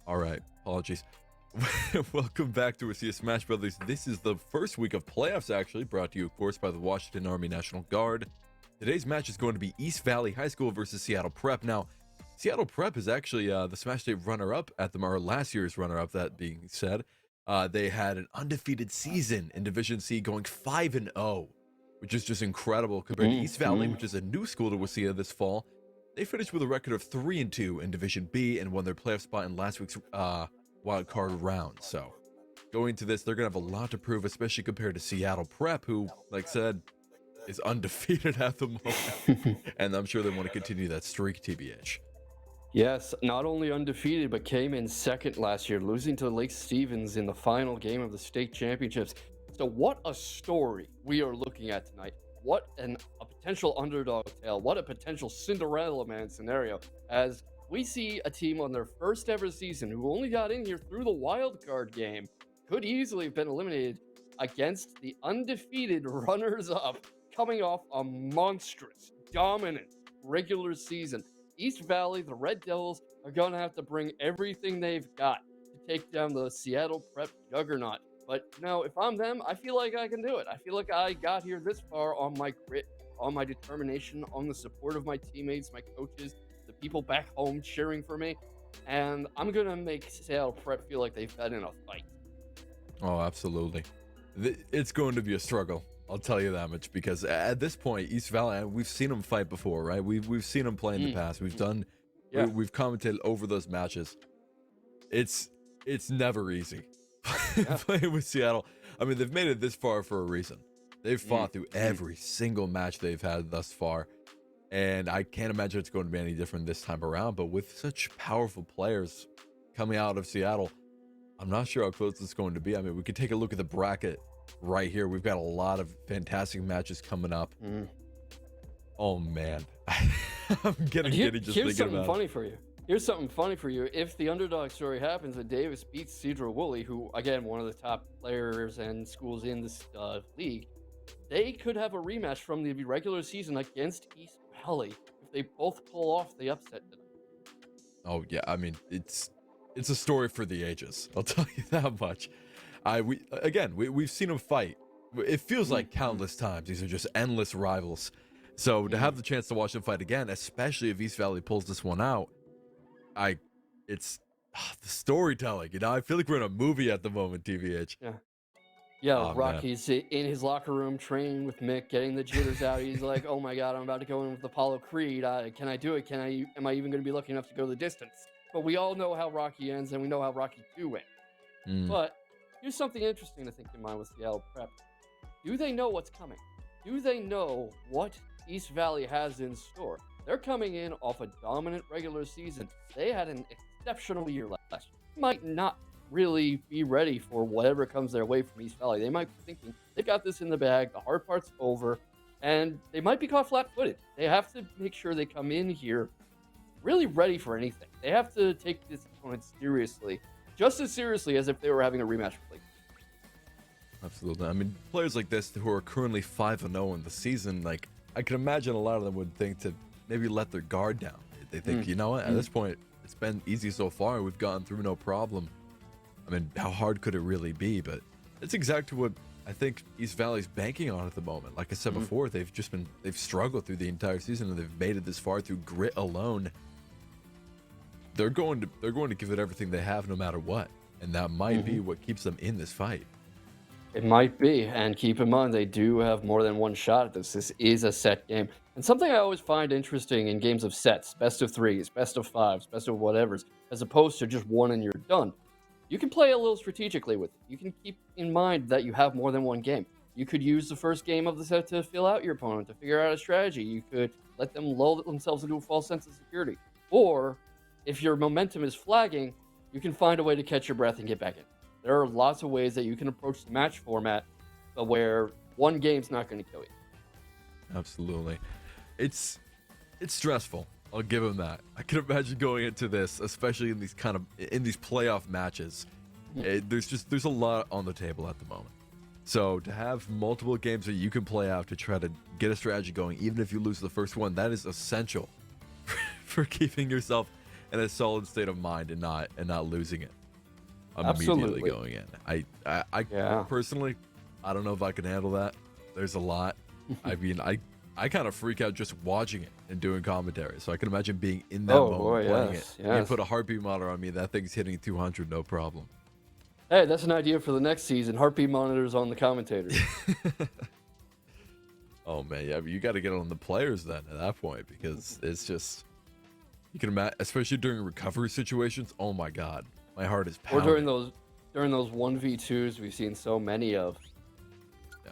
All right, apologies. Welcome back to WSSEA Smash Brothers. This is the first week of playoffs, actually, brought to you, of course, by the Washington Army National Guard. Today's match is going to be East Valley High School versus Seattle Prep. Now, Seattle Prep is actually the Smash Day runner-up at the or last year's runner-up. That being said, they had an undefeated season in Division C, going 5-0, which is just incredible compared to East Valley, which is a new school to WSSEA this fall. They finished with a record of 3-2 in Division B and won their playoff spot in last week's wild card round. So going into this, they're gonna have a lot to prove, especially compared to Seattle Prep, who, like I said, is undefeated at the moment. And I'm sure they want to continue that streak, TBH. Yes, not only undefeated, but came in second last year, losing to Lake Stevens in the final game of the state championships. So what a story we are looking at tonight. What a potential underdog tale. What a potential Cinderella Man scenario, as we see a team on their first ever season who only got in here through the wild card game, could easily have been eliminated against the undefeated runners-up, coming off a monstrous, dominant regular season. East Valley, the Red Devils, are going to have to bring everything they've got to take down the Seattle Prep juggernaut. But, if I'm them, I feel like I can do it. I feel like I got here this far on my grit, on my determination, on the support of my teammates, my coaches, the people back home cheering for me. And I'm going to make Seattle Prep feel like they've been in a fight. Oh, absolutely. It's going to be a struggle. I'll tell you that much, because at this point, East Valley, we've seen them fight before, right? We've seen them play in the past. We've commented over those matches. It's never easy playing with Seattle. I mean, they've made it this far for a reason. They've fought through every single match they've had thus far, and I can't imagine it's going to be any different this time around. But with such powerful players coming out of Seattle, I'm not sure how close it's going to be. I mean, we could take a look at the bracket right here. We've got a lot of fantastic matches coming up. Oh man, I'm getting just here's thinking about funny for you. Here's something funny for you. If the underdog story happens and Davis beats Cedro Woolley, who again one of the top players and schools in this league, they could have a rematch from the regular season against East Valley if they both pull off the upset tonight. Oh yeah, I mean it's a story for the ages. I'll tell you that much. We've seen them fight. It feels like countless times. These are just endless rivals. So to have the chance to watch them fight again, especially if East Valley pulls this one out, it's the storytelling. I feel like we're in a movie at the moment, TVH. Yeah, Oh, Rocky's in his locker room training with Mick, getting the jitters out. He's like, "Oh my God, I'm about to go in with Apollo Creed. Can I do it? Am I even going to be lucky enough to go the distance?" But we all know how Rocky ends, and we know how Rocky 2 ends. But here's something interesting to think in mind with Seattle Prep. Do they know what's coming? Do they know what East Valley has in store? They're coming in off a dominant regular season. They had an exceptional year last year. Might not really be ready for whatever comes their way from East Valley. They might be thinking they've got this in the bag, the hard part's over, and they might be caught flat-footed. They have to make sure they come in here really ready for anything. They have to take this opponent seriously, just as seriously as if they were having a rematch with Lake. Absolutely. I mean, players like this who are currently 5-0 in the season, like, I can imagine a lot of them would think to maybe let their guard down. They think, you know what, at this point, it's been easy so far. We've gotten through no problem. I mean, how hard could it really be? But it's exactly what I think East Valley's banking on at the moment. Like I said before, they've struggled through the entire season, and they've made it this far through grit alone. They're going to give it everything they have no matter what, and that might be what keeps them in this fight. It might be, and keep in mind they do have more than one shot at this. This is a set game. And something I always find interesting in games of sets, best of threes, best of fives, best of whatevers, as opposed to just one and you're done. You can play a little strategically with it. You can keep in mind that you have more than one game. You could use the first game of the set to fill out your opponent, to figure out a strategy. You could let them lull themselves into a false sense of security. Or, if your momentum is flagging, you can find a way to catch your breath and get back in. There are lots of ways that you can approach the match format where one game's not going to kill you. Absolutely. It's stressful. I'll give him that. I can imagine going into this, especially in these playoff matches. There's a lot on the table at the moment. So to have multiple games that you can play out to try to get a strategy going, even if you lose the first one, that is essential for keeping yourself in a solid state of mind and not losing it immediately Absolutely. going in. I Yeah. personally, I don't know if I can handle that. There's a lot. I mean, I kind of freak out just watching it and doing commentary. So I can imagine being in that Oh moment boy, playing yes, it. You yes. put a heartbeat monitor on me, that thing's hitting 200, no problem. Hey, that's an idea for the next season. Heartbeat monitors on the commentators. Oh man, yeah, but you got to get on the players then at that point because it's just you can imagine, especially during recovery situations. Oh my god, my heart is Or pounding. during those 1v2s we've seen so many of. Yeah.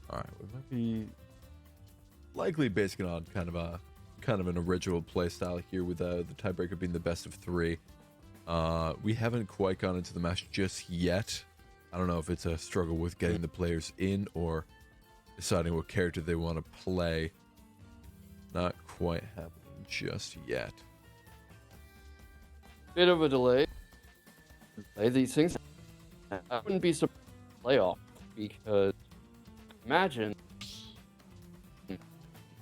All right, we might be likely basing it on kind of an original play style here with the tiebreaker being the best of 3. We haven't quite gone into the match just yet. I don't know if it's a struggle with getting the players in or deciding what character they want to play. Not quite happening just yet. Bit of a delay. Play these things. I wouldn't be surprised playoff because imagine we're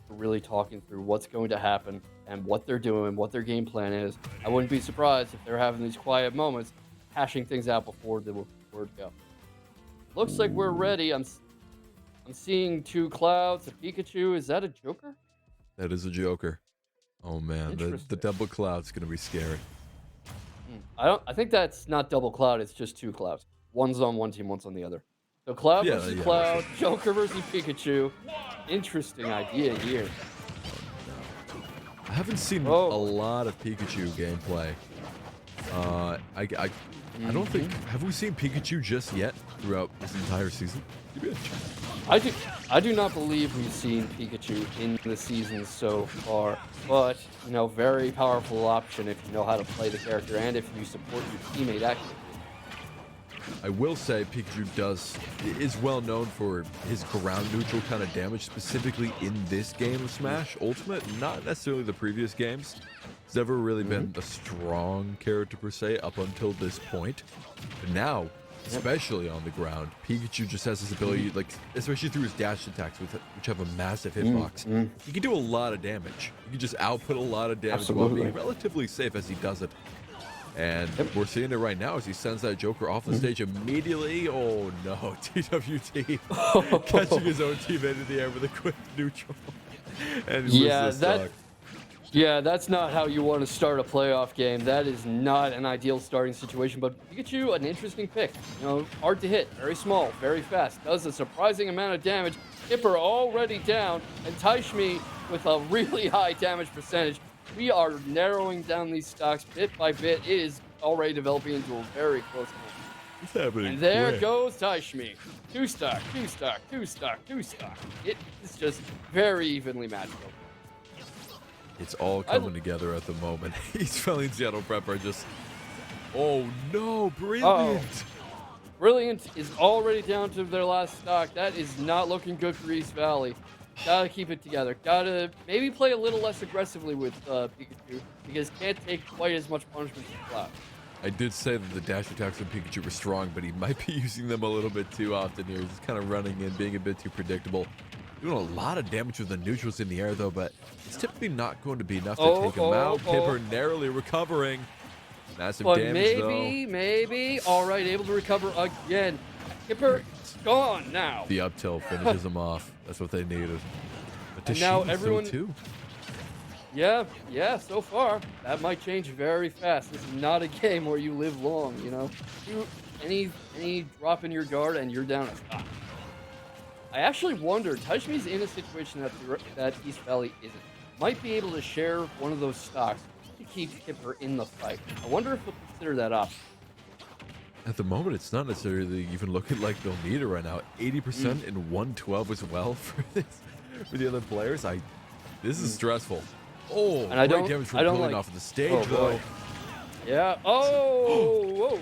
really talking through what's going to happen and what they're doing, what their game plan is. I wouldn't be surprised if they're having these quiet moments, hashing things out before the word go. Looks like we're ready. I'm seeing 2 clouds, a Pikachu. Is that a Joker? That is a Joker. Oh man, the Interesting. double cloud's gonna be scary. I think that's not double cloud. It's just 2 clouds. One's on one team, one's on the other. So Cloud Yeah, versus yeah. Cloud, Joker versus Pikachu. Interesting idea here. I haven't seen a Oh. lot of Pikachu gameplay. I don't think have we seen Pikachu just yet throughout this entire season? Give me a check. I do not believe we've seen Pikachu in the season so far, but very powerful option if you know how to play the character and if you support your teammate actively. I will say Pikachu is well known for his ground neutral kind of damage, specifically in this game of Smash Ultimate, not necessarily the previous games. He's never really been a strong character per se up until this point. But now, especially on the ground, Pikachu just has his ability, like especially through his dash attacks, which have a massive hitbox. He can do a lot of damage. He can just output a lot of damage while being relatively safe as he does it. And we're seeing it right now as he sends that Joker off the stage immediately. Oh no, TWT catching his own teammate in the air with a quick neutral. And he loses the stock. That's not how you want to start a playoff game. That is not an ideal starting situation. But Pikachu, an interesting pick. Hard to hit, very small, very fast, does a surprising amount of damage. Kipper already down, and Taishmi with a really high damage percentage. We are narrowing down these stocks bit by bit. It is already developing into a very close game. What's happening? And there goes Taishmi. 2 stock, 2 stock, 2 stock, 2 stock. It is just very evenly matched over. It's all coming together at the moment. East Valley and Seattle Prep are just... Oh no, Brilliant! Brilliant is already down to their last stock. That is not looking good for East Valley. Gotta keep it together. Gotta maybe play a little less aggressively with Pikachu because can't take quite as much punishment as Cloud. I did say that the dash attacks on Pikachu were strong, but he might be using them a little bit too often here. He's kind of running in, being a bit too predictable. Doing a lot of damage with the neutrals in the air, though, but it's typically not going to be enough to take him out. Kipper narrowly recovering. Massive damage, maybe. All right, able to recover again. Kipper gone now. The up tilt finishes him off. That's what they needed. But And now Tashima's everyone... too. Yeah, so far. That might change very fast. This is not a game where you live long, Any drop in your guard and you're down a stock. I actually wonder, Taishmi's in a situation that East Valley isn't. Might be able to share one of those stocks to keep Kipper in the fight. I wonder if he'll consider that option. At the moment, it's not necessarily even looking like they'll need it right now. 80% in 112 as well for the other players. This is stressful. Oh, and great damage from pulling off of the stage, though. Yeah. Whoa.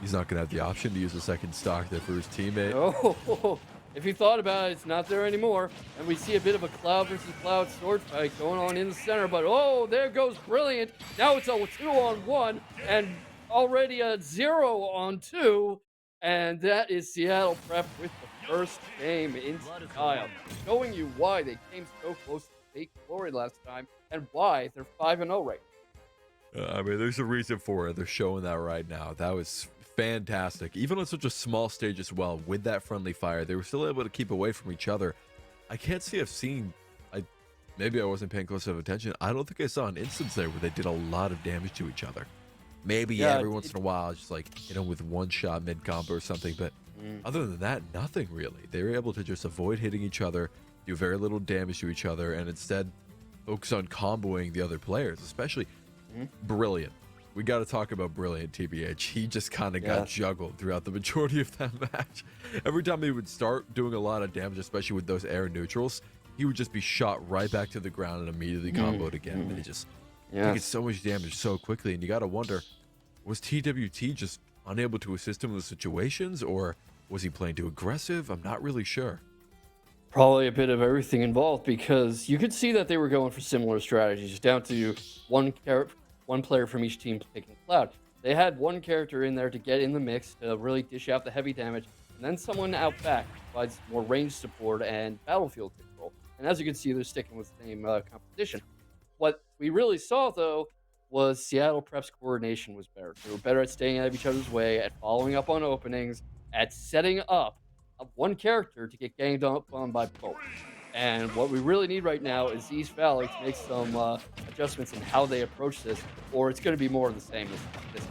He's not going to have the option to use a second stock there for his teammate. Oh, if you thought about it, it's not there anymore. And we see a bit of a Cloud versus Cloud sword fight going on in the center. But, there goes Brilliant. Now it's a 2-on-1 and already a 0-on-2. And that is Seattle Prep with the first game in style. Showing you why they came so close to fake glory last time and why they're 5-0 right I mean, there's a reason for it. They're showing that right now. That was fantastic. Even on such a small stage as well, with that friendly fire, they were still able to keep away from each other. I can't say I've seen. Maybe I wasn't paying close enough attention. I don't think I saw an instance there where they did a lot of damage to each other. Maybe every once in a while, just like with one shot mid combo or something. But other than that, nothing really. They were able to just avoid hitting each other, do very little damage to each other, and instead focus on comboing the other players, especially. Brilliant. We got to talk about Brilliant, TBH. He just kind of got juggled throughout the majority of that match. Every time he would start doing a lot of damage, especially with those air neutrals, he would just be shot right back to the ground and immediately comboed again. And he just taking so much damage so quickly. And you got to wonder, was TWT just unable to assist him in the situations, or was he playing too aggressive? I'm not really sure. Probably a bit of everything involved, because you could see that they were going for similar strategies, down to one player from each team taking Cloud. They had one character in there to get in the mix to really dish out the heavy damage, and then someone out back provides more range support and battlefield control. And as you can see, they're sticking with the same composition. What we really saw, though, was Seattle Prep's coordination was better. They were better at staying out of each other's way, at following up on openings, at setting up one character to get ganged up on by both. And what we really need right now is East Valley to make some adjustments in how they approach this, or it's going to be more of the same this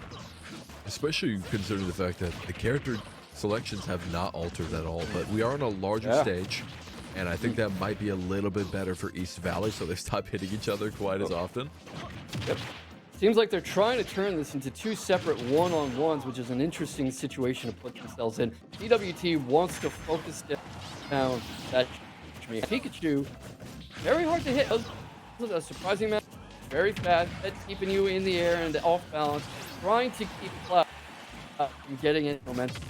Especially considering the fact that the character selections have not altered at all, but we are on a larger stage, and I think that might be a little bit better for East Valley, so they stop hitting each other quite as often. Yep. Seems like they're trying to turn this into two separate one-on-ones, which is an interesting situation to put themselves in. DWT wants to focus down that Pikachu. Very hard to hit. A surprising match. Very fast. It's keeping you in the air and off balance. Trying to keep Cloud from getting in momentum.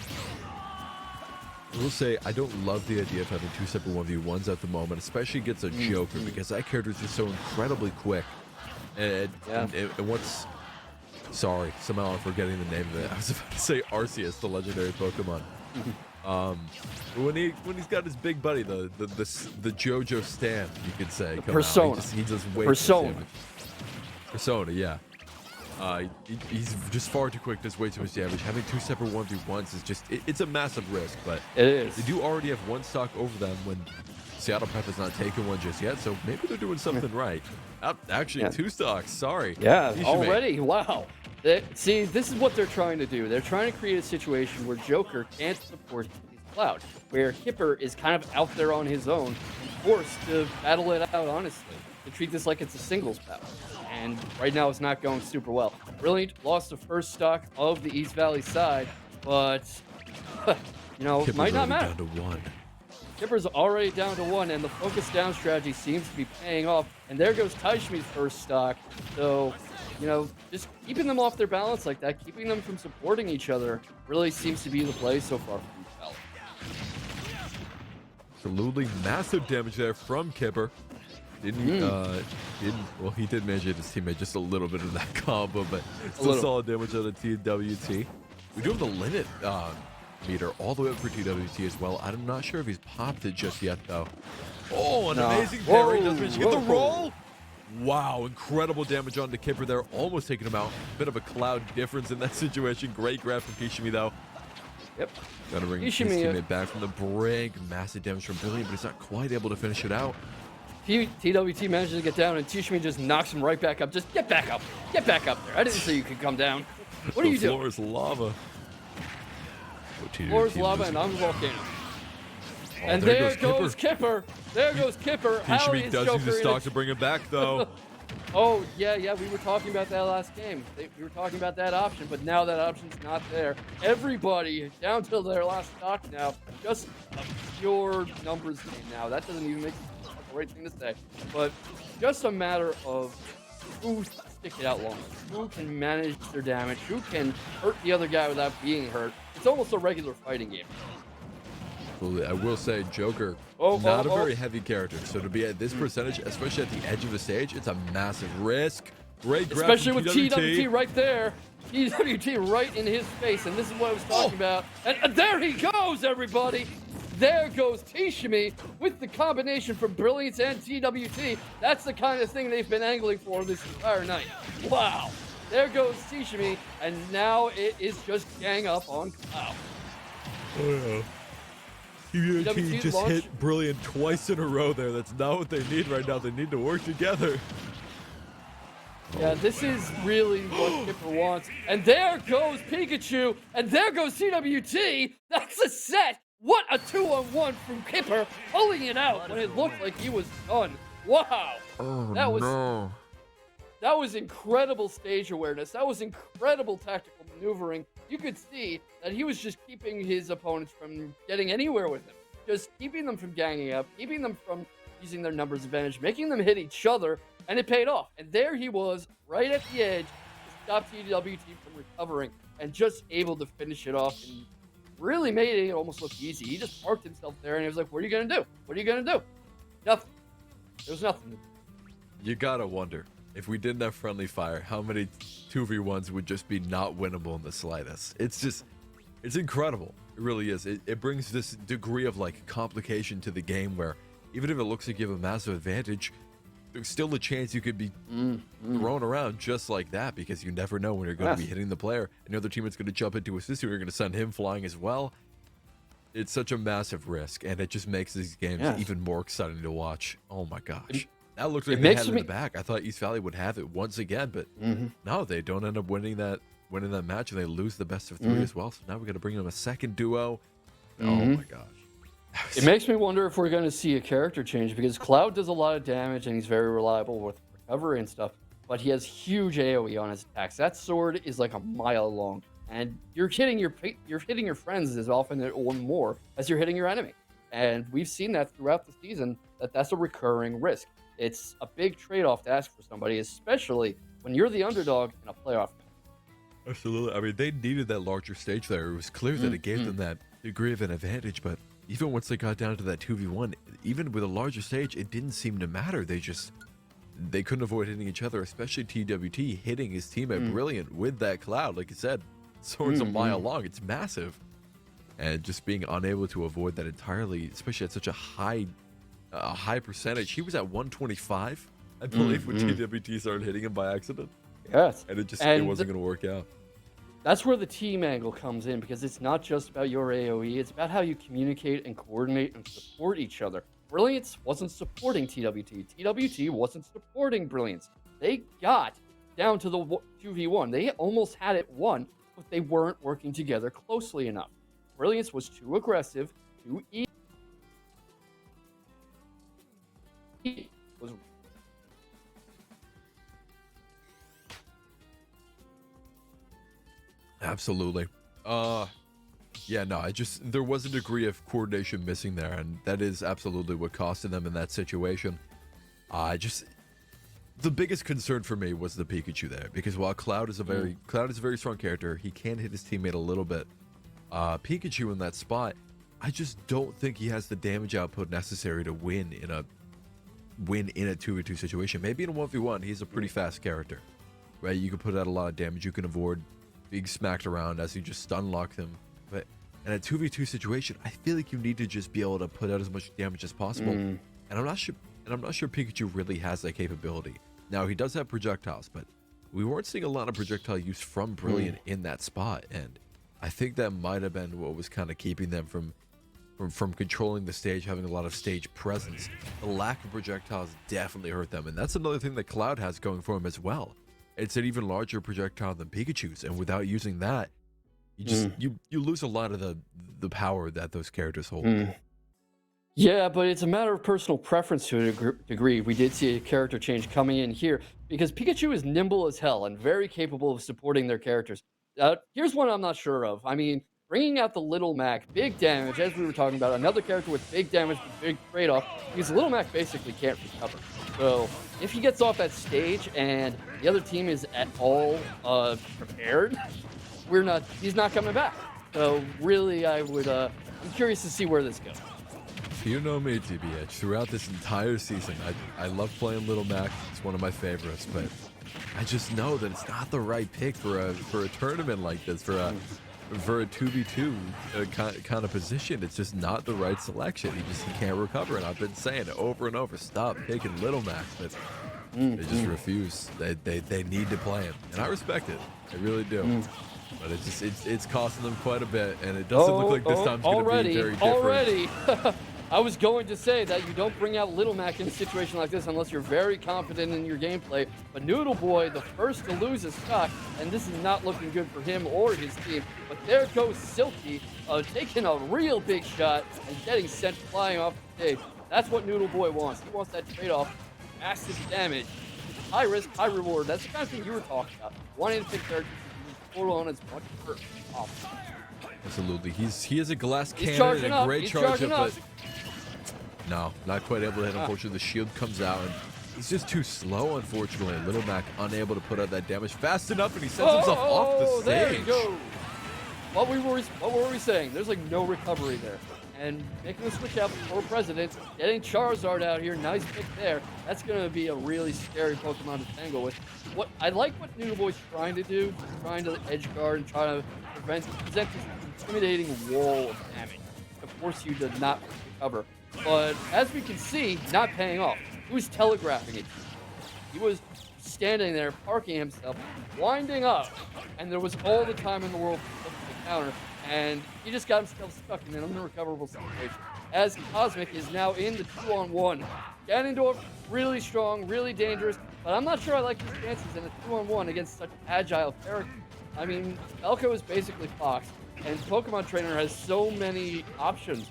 I will say, I don't love the idea of having two separate 1v1s at the moment, especially against a Joker, because that character is just so incredibly quick. And what's... Sorry, somehow I'm forgetting the name of it. I was about to say Arceus, the legendary Pokemon. When he's got his big buddy, the JoJo stand, you could say. Persona. He just way Persona, yeah. He's just far too quick, does way too much damage. Having two separate 1v1s is just, it's a massive risk, but it is. They do already have one stock over them when Seattle Prep has not taken one just yet, so maybe they're doing something right. Actually, two stocks, sorry. Yeah, already, wow. See, this is what they're trying to do. They're trying to create a situation where Joker can't support Cloud, where Kipper is kind of out there on his own, forced to battle it out honestly, to treat this like it's a singles battle. And right now it's not going super well. Brilliant lost the first stock of the East Valley side, but, Kipper's might not matter. Down to one. Kipper's already down to one, and the focus down strategy seems to be paying off. And there goes Taishmi's first stock. So, just keeping them off their balance like that, keeping them from supporting each other, really seems to be the play so far from East Valley. Absolutely massive damage there from Kipper. He did manage to hit his teammate just a little bit of that combo, but still solid damage out of TWT. We do have the limit meter all the way up for TWT as well. I'm not sure if he's popped it just yet, though. Oh, an amazing parry. Does manage to get the roll. Wow, incredible damage onto Kipper there, almost taking him out. Bit of a Cloud difference in that situation. Great grab from Kishimi, though. Yep. Gonna bring his teammate back from the brink. Massive damage from Brilliant, but he's not quite able to finish it out. TWT manages to get down, and Tishimi just knocks him right back up. Just get back up. Get back up there. I didn't say you could come down. What are you doing? The floor is lava. Floor is lava, and I'm a volcano. And there goes Kipper. There goes Kipper. Tishimi does use the stock to bring him back, though. Oh, yeah, we were talking about that last game. We were talking about that option, but now that option's not there. Everybody down to their last stock now. Just a pure numbers game now. That doesn't even make the right thing to say. But just a matter of who stick it out longer, who can manage their damage, who can hurt the other guy without being hurt. It's almost a regular fighting game. I will say, Joker, not a very heavy character. So to be at this percentage, especially at the edge of the stage, it's a massive risk. Great grab, especially with TWT right there. TWT right in his face, and this is what I was talking about. And there he goes, everybody. there goes Tishimi with the combination from Brilliance and TWT. That's the kind of thing they've been angling for this entire night. Wow. There goes Tishimi, and now it is just gang up on Cloud. Oh, yeah. TWT just hit Brilliant twice in a row there. That's not what they need right now. They need to work together. Yeah, this is really what Kipper wants. And there goes Pikachu, and there goes TWT. That's a set. What a 2-on-1 from Kipper, pulling it out when it looked like he was done. Wow. Oh, That was incredible stage awareness. That was incredible tactical maneuvering. You could see that he was just keeping his opponents from getting anywhere with him. Just keeping them from ganging up, keeping them from using their numbers advantage, making them hit each other, and it paid off. And there he was, right at the edge, to stop TWT from recovering, and just able to finish it off, and really made it almost look easy. He just parked himself there, and he was like, what are you going to do? What are you going to do? Nothing. There was nothing. You gotta wonder, if we didn't have friendly fire, how many 2v1s would just be not winnable in the slightest? It's incredible. It really is. It brings this degree of like complication to the game where even if it looks like you have a massive advantage, there's still a chance you could be thrown around just like that, because you never know when you're going to be hitting the player. And the other teammate's going to jump into assist you. You're going to send him flying as well. It's such a massive risk, and it just makes these games even more exciting to watch. Oh my gosh. That looked like they had it in the back. I thought East Valley would have it once again, but no, they don't end up winning that match, and they lose the best of 3 as well. So now we got to bring them a second duo. Oh my gosh. It makes me wonder if we're going to see a character change, because Cloud does a lot of damage and he's very reliable with recovery and stuff, but he has huge AoE on his attacks. That sword is like a mile long, and you're hitting your friends as often or more as you're hitting your enemy. And we've seen that throughout the season, that's a recurring risk. It's a big trade-off to ask for somebody, especially when you're the underdog in a playoff match. Absolutely. I mean, they needed that larger stage there. It was clear that it gave them that degree of an advantage, but even once they got down to that 2v1, even with a larger stage, it didn't seem to matter. They couldn't avoid hitting each other, especially TWT hitting his teammate Brilliant with that Cloud. Like you said, sword's a mile long. It's massive. And just being unable to avoid that entirely, especially at such a high percentage. He was at 125, I believe, when TWT started hitting him by accident. Yes. And it wasn't going to work out. That's where the team angle comes in, because it's not just about your AoE, it's about how you communicate and coordinate and support each other. Brilliance wasn't supporting TWT. TWT wasn't supporting Brilliance. They got down to the 2v1. They almost had it won, but they weren't working together closely enough. Brilliance was too aggressive, too easy. Absolutely. Yeah, no, there was a degree of coordination missing there, and that is absolutely what costed them in that situation. The biggest concern for me was the Pikachu there, because while Cloud is a very strong character, he can hit his teammate a little bit. Pikachu in that spot, I just don't think he has the damage output necessary to win in a 2v2 situation. Maybe in a 1v1, he's a pretty fast character, right? You can put out a lot of damage. You can avoid being smacked around as you just stun lock them. But in a 2v2 situation, I feel like you need to just be able to put out as much damage as possible. And I'm not sure Pikachu really has that capability. Now, he does have projectiles, but we weren't seeing a lot of projectile use from Brilliant in that spot, and I think that might have been what was kind of keeping them from controlling the stage, having a lot of stage presence. The lack of projectiles definitely hurt them, and that's another thing that Cloud has going for him as well. It's an even larger projectile than Pikachu's, and without using that, you just you lose a lot of the power that those characters hold. Yeah, but it's a matter of personal preference to a degree. We did see a character change coming in here, because Pikachu is nimble as hell and very capable of supporting their characters. Here's one I'm not sure of. I mean, bringing out the Little Mac, big damage, as we were talking about, another character with big damage, big trade-off, because Little Mac basically can't recover. So if he gets off that stage and the other team is at all prepared, he's not coming back. So really, I'm curious to see where this goes. You know me, TBH. Throughout this entire season, I love playing Little Mac. It's one of my favorites, but I just know that it's not the right pick for a tournament like this, for for a 2v2 kind of position. It's just not the right selection. He can't recover. And I've been saying it over and over. Stop picking Little Mac. But they just refuse. They need to play him. And I respect it. I really do. But it's costing them quite a bit. And it doesn't look like this time's going to be very different. Already. I was going to say that you don't bring out Little Mac in a situation like this unless you're very confident in your gameplay. But Noodle Boy, the first to lose his stock, and this is not looking good for him or his team. But there goes Silky, taking a real big shot and getting sent flying off the stage. That's what Noodle Boy wants. He wants that trade-off, massive damage, high risk, high reward. That's the kind of thing you were talking about. Wanting to pick characters who pull on as much hurt as possible. Absolutely. He is a glass cannon and a great charger, but no, not quite able to hit. Unfortunately, the shield comes out, and he's just too slow, unfortunately. Little Mac unable to put out that damage fast enough, and he sends himself off the stage. There you go. What were we saying? There's like no recovery there. And making the switch out before President, getting Charizard out here, nice pick there. That's going to be a really scary Pokemon to tangle with. I like what Noodle Boy's trying to do, trying to edge guard and try to present this intimidating wall of damage to force you to not recover. But as we can see, not paying off. He was telegraphing it. He was standing there, parking himself, winding up, and there was all the time in the world to the counter, and he just got himself stuck in an unrecoverable situation. As Cosmic is now in the 2-on-1. Ganondorf, really strong, really dangerous, but I'm not sure I like his chances in a 2-on-1 against such agile character. I mean, Elko is basically Fox, and Pokemon Trainer has so many options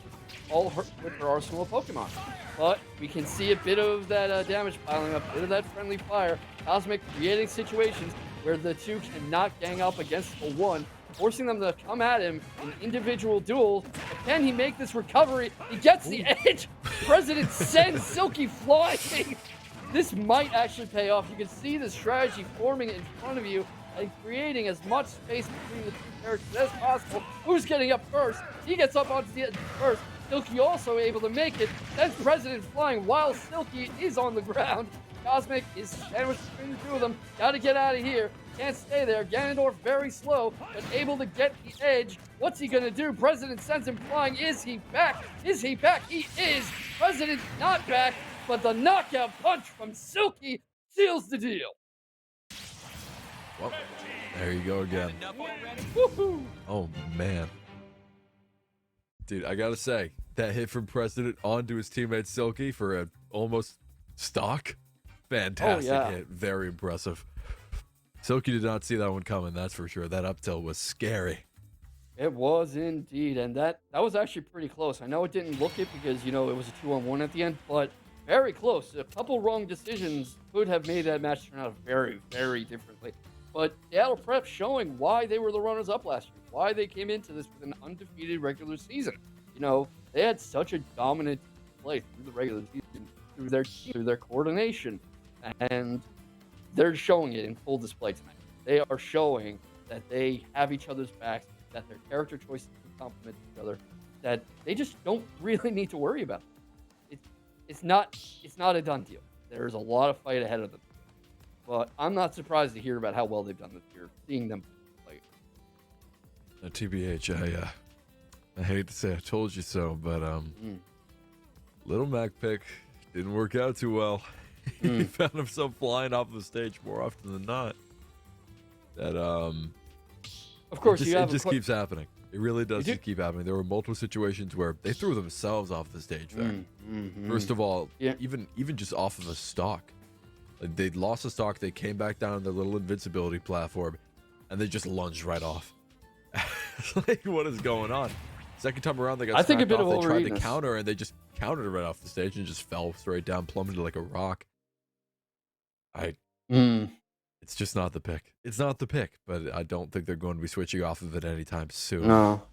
with her arsenal of Pokemon. But we can see a bit of that damage piling up, a bit of that friendly fire. Cosmic creating situations where the two cannot gang up against the one, forcing them to come at him in individual duels. But can he make this recovery? He gets the edge. President sends Silky flying. This might actually pay off. You can see the strategy forming in front of you and creating as much space between the two characters as possible. Who's getting up first? He gets up onto the edge first. Silky also able to make it. Sends President flying while Silky is on the ground. Cosmic is sandwiched between the two of them. Gotta get out of here. Can't stay there. Ganondorf very slow, but able to get the edge. What's he gonna do? President sends him flying. Is he back? Is he back? He is. President's not back, but the knockout punch from Silky seals the deal. Well, there you go again. Woohoo! Oh, man. Dude, I gotta say, that hit from President onto his teammate Silky for a almost stock. Fantastic hit. Very impressive. Silky did not see that one coming, that's for sure. That up tilt was scary. It was indeed, and that was actually pretty close. I know it didn't look it because, you know, it was a 2-on-1 at the end, but very close. A couple wrong decisions could have made that match turn out very, very differently. But Seattle Prep showing why they were the runners-up last year, why they came into this with an undefeated regular season. You know, they had such a dominant play through the regular season, through their coordination, and they're showing it in full display tonight. They are showing that they have each other's backs, that their character choices can complement each other, that they just don't really need to worry about it. It's not a done deal. There's a lot of fight ahead of them. But I'm not surprised to hear about how well they've done this year, seeing them play. TBH, I hate to say I told you so, but Little Mac pick didn't work out too well. He found himself flying off the stage more often than not. That of course, it just keeps happening. It really does just keep happening. There were multiple situations where they threw themselves off the stage there. First of all, even just off of a stock. Like, they'd lost a stock, they came back down on their little invincibility platform, and they just lunged right off. Like, what is going on? Second time around, they got smacked off. They tried to counter, and they just countered right off the stage and just fell straight down, plummeted like a rock. It's just not the pick. It's not the pick, but I don't think they're going to be switching off of it anytime soon. No.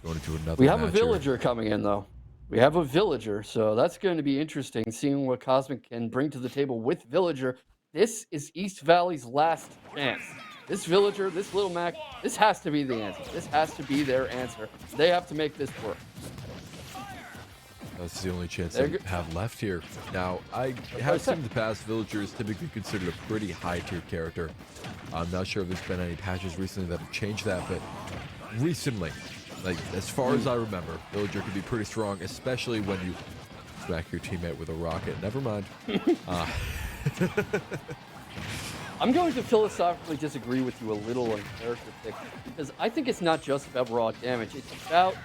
Going into another We have a villager coming in, though. We have a villager, so that's going to be interesting, seeing what Cosmic can bring to the table with villager. This is East Valley's last chance. This villager, this Little Mac, this has to be the answer. This has to be their answer. They have to make this work. That's the only chance they have left here. Now, I have seen in the past, Villager is typically considered a pretty high-tier character. I'm not sure if there's been any patches recently that have changed that, but recently, like as far as I remember, Villager can be pretty strong, especially when you smack your teammate with a rocket. Never mind. I'm going to philosophically disagree with you a little on character pick because I think it's not just about raw damage. It's about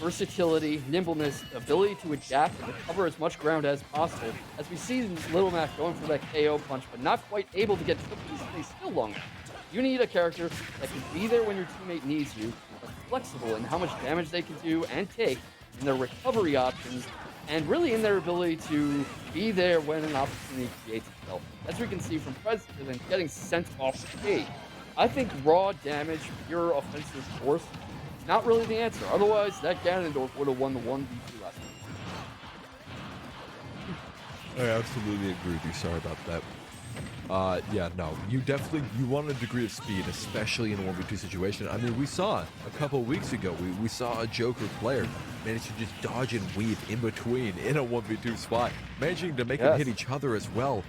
versatility, nimbleness, ability to adapt and recover as much ground as possible. As we see Little Mac going for that KO punch, but not quite able to get Triple stay still long enough. You need a character that can be there when your teammate needs you, but flexible in how much damage they can do and take, and their recovery options, and really in their ability to be there when an opportunity creates itself. As we can see from President getting sent off the stage. I think raw damage, pure offensive force, not really the answer. Otherwise, that Ganondorf would have won the 1v2 last week. I absolutely agree with you. Sorry about that. Yeah, no, you want a degree of speed, especially in a 1v2 situation. I mean, we saw a couple of weeks ago, we saw a Joker player manage to just dodge and weave in between in a 1v2 spot, managing to make them hit each other as well.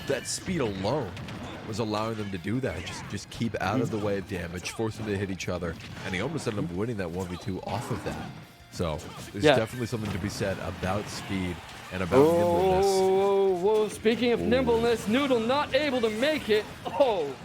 That speed alone was allowing them to do that. Just keep out of the way of damage, force them to hit each other, and he almost ended up winning that 1v2 off of that. So there's definitely something to be said about speed and about nimbleness. Whoa, speaking of nimbleness, Noodle not able to make it.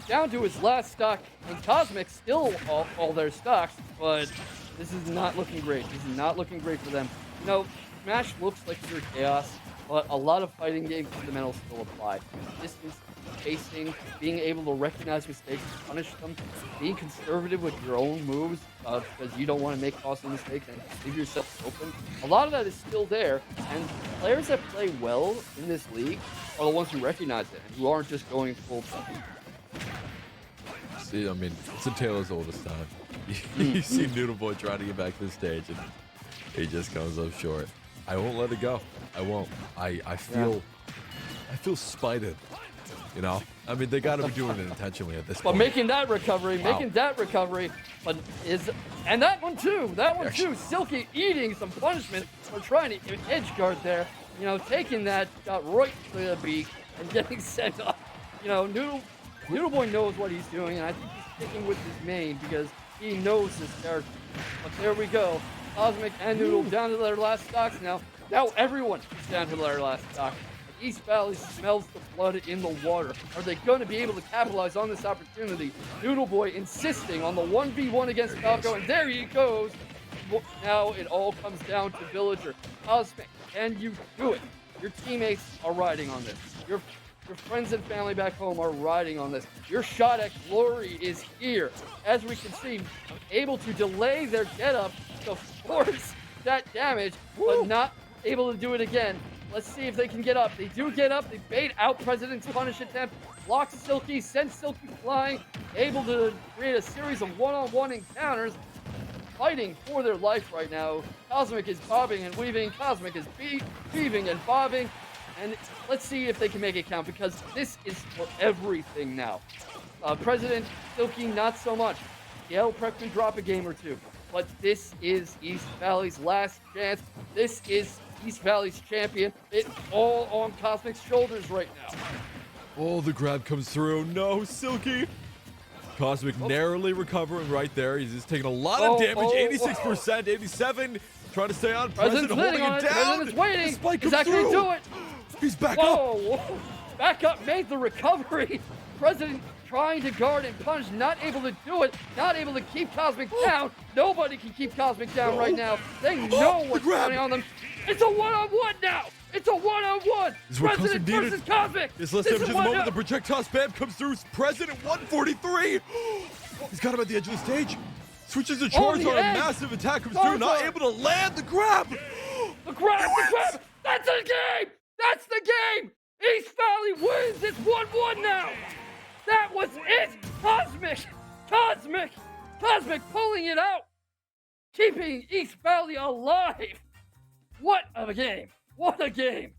Down to his last stock, and Cosmic still all their stocks, but this is not looking great. This is not looking great for them. You know, Smash looks like pure chaos, but a lot of fighting game fundamentals still apply. Distance, spacing, being able to recognize mistakes and punish them, being conservative with your own moves because you don't want to make costly mistakes and leave yourself open. A lot of that is still there, and players that play well in this league are the ones who recognize it and who aren't just going full time. See, I mean, it's a tale as old as time. You see Noodle Boy trying to get back to the stage, and he just comes up short. I won't let it go. I won't. I feel spited. You know, I mean, they got to be doing it intentionally at this point. But making that recovery, but and that one too, Silky eating some punishment for trying to edge guard there. You know, taking that shot right to the beak and getting sent off. You know, Noodle Boy knows what he's doing, and I think he's sticking with his main because he knows his character. But there we go. Cosmic and Noodle down to their last stocks now. Now everyone is down to their last stock. East Valley smells the blood in the water. Are they going to be able to capitalize on this opportunity? Noodle Boy insisting on the 1v1 against Falco, and there he goes. Now it all comes down to Villager. Cosmic, can you do it? Your teammates are riding on this. Your friends and family back home are riding on this. Your shot at glory is here. As we can see, able to delay their get-up to force that damage, but not able to do it again. Let's see if they can get up. They do get up. They bait out President's punish attempt. Blocks Silky, sends Silky flying. Able to create a series of one-on-one encounters. Fighting for their life right now. Cosmic is bobbing and weaving. Cosmic is weaving and bobbing. And let's see if they can make it count, because this is for everything now. President, Silky, not so much. Yale Prep can drop a game or two. But this is East Valley's last chance. This is East Valley's champion. It's all on Cosmic's shoulders right now. Oh, the grab comes through. No, Silky. Cosmic narrowly recovering right there. He's just taking a lot of damage. 86%, 87. Trying to stay on. President holding it down. President's waiting. The spike Is comes that going to through. do it? He's back up. Whoa. Back up, made the recovery. President trying to guard and punish, not able to do it, not able to keep Cosmic down. Nobody can keep Cosmic down right now. They know what's going on them. It's a one-on-one now. It's a one-on-one. President versus Cosmic. This last time, just a moment. The projectile spam comes through. President 143. He's got him at the edge of the stage. Switches to Charizard. A massive attack comes through. Not able to land the grab. The grab. That's the game. That's the game. East Valley wins. It's 1-1 now. That was it. Cosmic pulling it out. Keeping East Valley alive. What a game. What a game.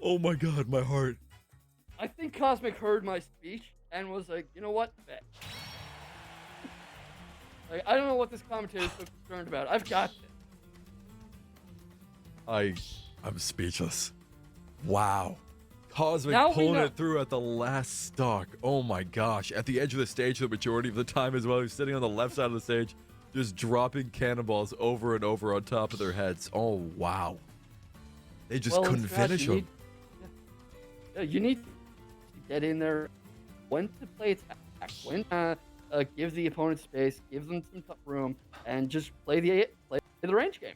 Oh my God, my heart. I think Cosmic heard my speech and was like, you know what? Bet. Like, I don't know what this commentator is so concerned about. I've got this. I'm speechless. Wow. Cosmic Now we pulling know. it through at the last stock. Oh my gosh. At the edge of the stage the majority of the time as well. He's sitting on the left side of the stage, just dropping cannonballs over and over on top of their heads. Oh, wow. They just Well, in couldn't Smash, finish him. You need to get in there, when to play attack, when to give the opponent space, give them some room, and just play the range game.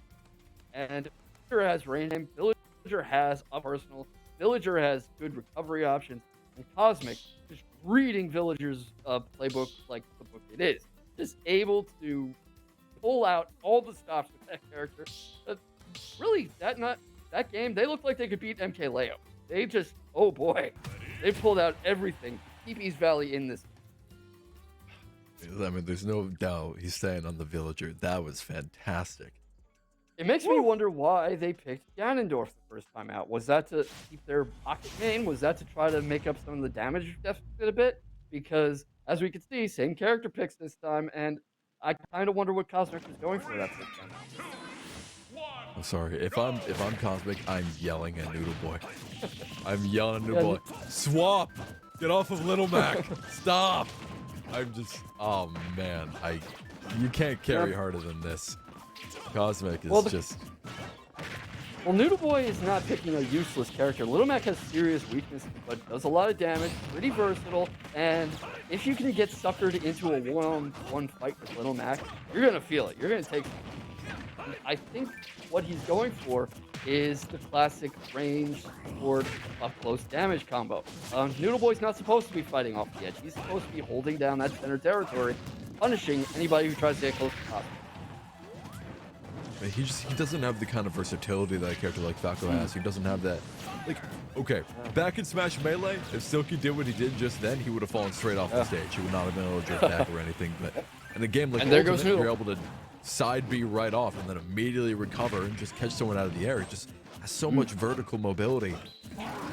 And Villager has range game, Villager has a personal, Villager has good recovery options, and Cosmic just reading Villager's playbook like the book it is. Just able to pull out all the stops with that character. Really, that game, they looked like they could beat MK Leo. They just, oh boy, they pulled out everything to keep East Valley in this. I mean, there's no doubt he's staying on the Villager. That was fantastic. It makes me wonder why they picked Ganondorf the first time out. Was that to keep their pocket main? Was that to try to make up some of the damage deficit a bit? Because, as we can see, same character picks this time, and I kind of wonder what Cosmic was going for that first time out. I'm sorry. If I'm Cosmic, I'm yelling at Noodle Boy. I'm yelling at Noodle Boy. Swap! Get off of Little Mac! Stop! I'm just, oh man, you can't carry harder than this. Cosmic is just. Well, Noodle Boy is not picking a useless character. Little Mac has serious weaknesses, but does a lot of damage, pretty versatile, and if you can get suckered into a one-on-one fight with Little Mac, you're gonna feel it. You're gonna take. I think what he's going for is the classic range sword up-close damage combo. Noodle Boy's not supposed to be fighting off the edge. He's supposed to be holding down that center territory, punishing anybody who tries to get close to Cosmic. He doesn't have the kind of versatility that a character like Falco has. He doesn't have that. Like, okay, back in Smash Melee, if Silky did what he did just then, he would have fallen straight off the stage. He would not have been able to drift back or anything. But in a game like Ultimate, you're able to side B right off and then immediately recover and just catch someone out of the air. It just has so much vertical mobility.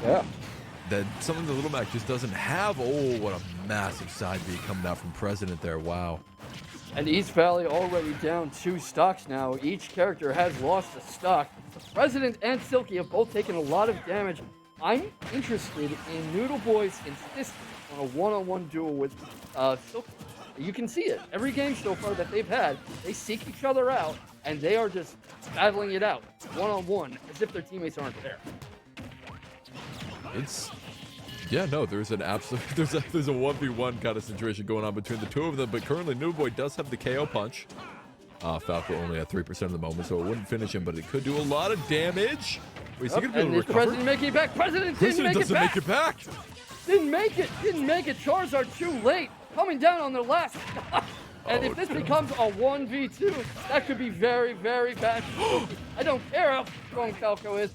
Yeah. That something that Little Mac just doesn't have. Oh, what a massive side B coming out from President there. Wow. And East Valley already down 2 stocks now. Each character has lost a stock. President and Silky have both taken a lot of damage. I'm interested in Noodle Boy's insistence on a one-on-one duel with Silky. You can see it. Every game so far that they've had, they seek each other out, and they are just battling it out, one-on-one, as if their teammates aren't there. Yeah, no, there's an absolute, there's a 1v1 kind of situation going on between the two of them, but currently Noodle Boy does have the KO punch. Falco only at 3% of the moment, so it wouldn't finish him, but it could do a lot of damage. Wait, is he gonna be able to recover? President making it back. President doesn't make it back. Didn't make it. Charizard too late. Coming down on their last stock. And if this becomes a 1v2, that could be very, very bad. I don't care how strong Falco is.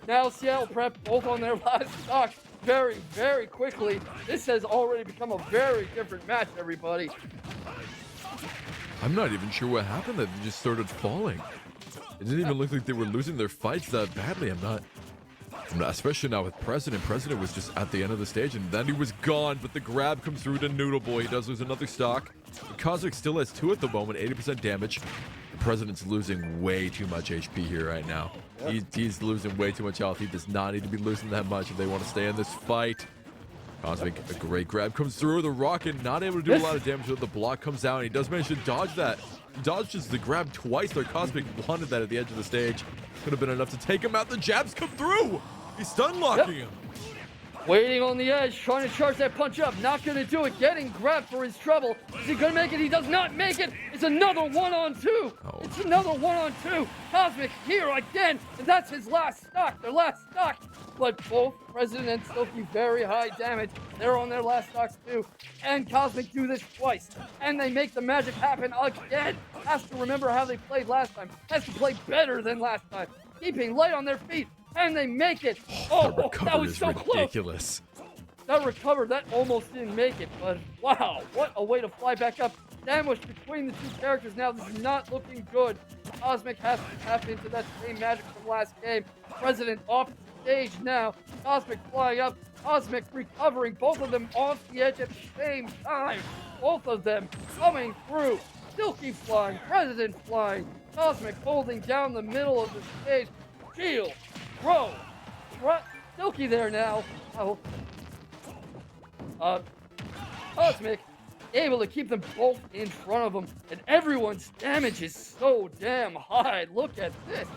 Now Seattle Prep both on their last stock very, very quickly. This has already become a very different match, everybody. I'm not even sure what happened that they just started falling. It didn't even look like they were losing their fights that badly. I'm not, especially now with President. President was just at the end of the stage and then he was gone, but the grab comes through to Noodle Boy. He does lose another stock. Cosmic still has 2 at the moment, 80% damage. The President's losing way too much HP here right now. He's losing way too much health. He does not need to be losing that much if they want to stay in this fight. Cosmic, a great grab comes through. The Rocket not able to do a lot of damage, but the block comes out and he does manage to dodge that. He dodges the grab twice there. Cosmic wanted that at the edge of the stage. Could have been enough to take him out. The jabs come through. He's stun locking him. Waiting on the edge, trying to charge that punch up. Not going to do it. Getting grabbed for his trouble. Is he going to make it? He does not make it. It's another 1-on-2. Oh. It's another 1-on-2. Cosmic here again. And that's his last stock. Their last stock. But both President and Silky very high damage. They're on their last stocks too. And Cosmic do this twice. And they make the magic happen again. Has to remember how they played last time. Has to play better than last time. Keeping light on their feet. And they make it. Oh, that was so ridiculous. Close. That recovered. That almost didn't make it. But wow, what a way to fly back up. Sandwiched between the 2 characters. Now this is not looking good. Cosmic has to tap into that same magic from last game. President off the stage now. Cosmic flying up. Cosmic recovering. Both of them off the edge at the same time. Both of them coming through. Silky flying. President flying. Cosmic holding down the middle of the stage. Shield. Throw. Silky there now. Oh. Cosmic able to keep them both in front of him, and everyone's damage is so damn high. Look at this.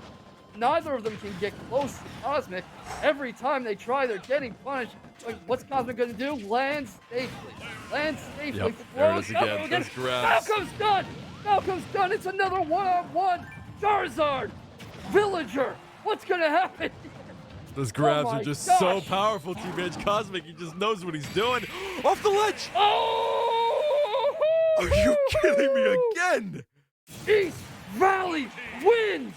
Neither of them can get close to Cosmic. Every time they try, they're getting punished. Like, what's Cosmic gonna do? Land safely. Land safely. Yep, there it is again. Those grabs. Malcolm's done! Malcolm's done! It's another one-on-one! Charizard! Villager! What's gonna happen? Those grabs my are just gosh. so powerful, Team Cosmic. He just knows what he's doing. Off the ledge! Oh! Are you kidding me again? East Valley wins!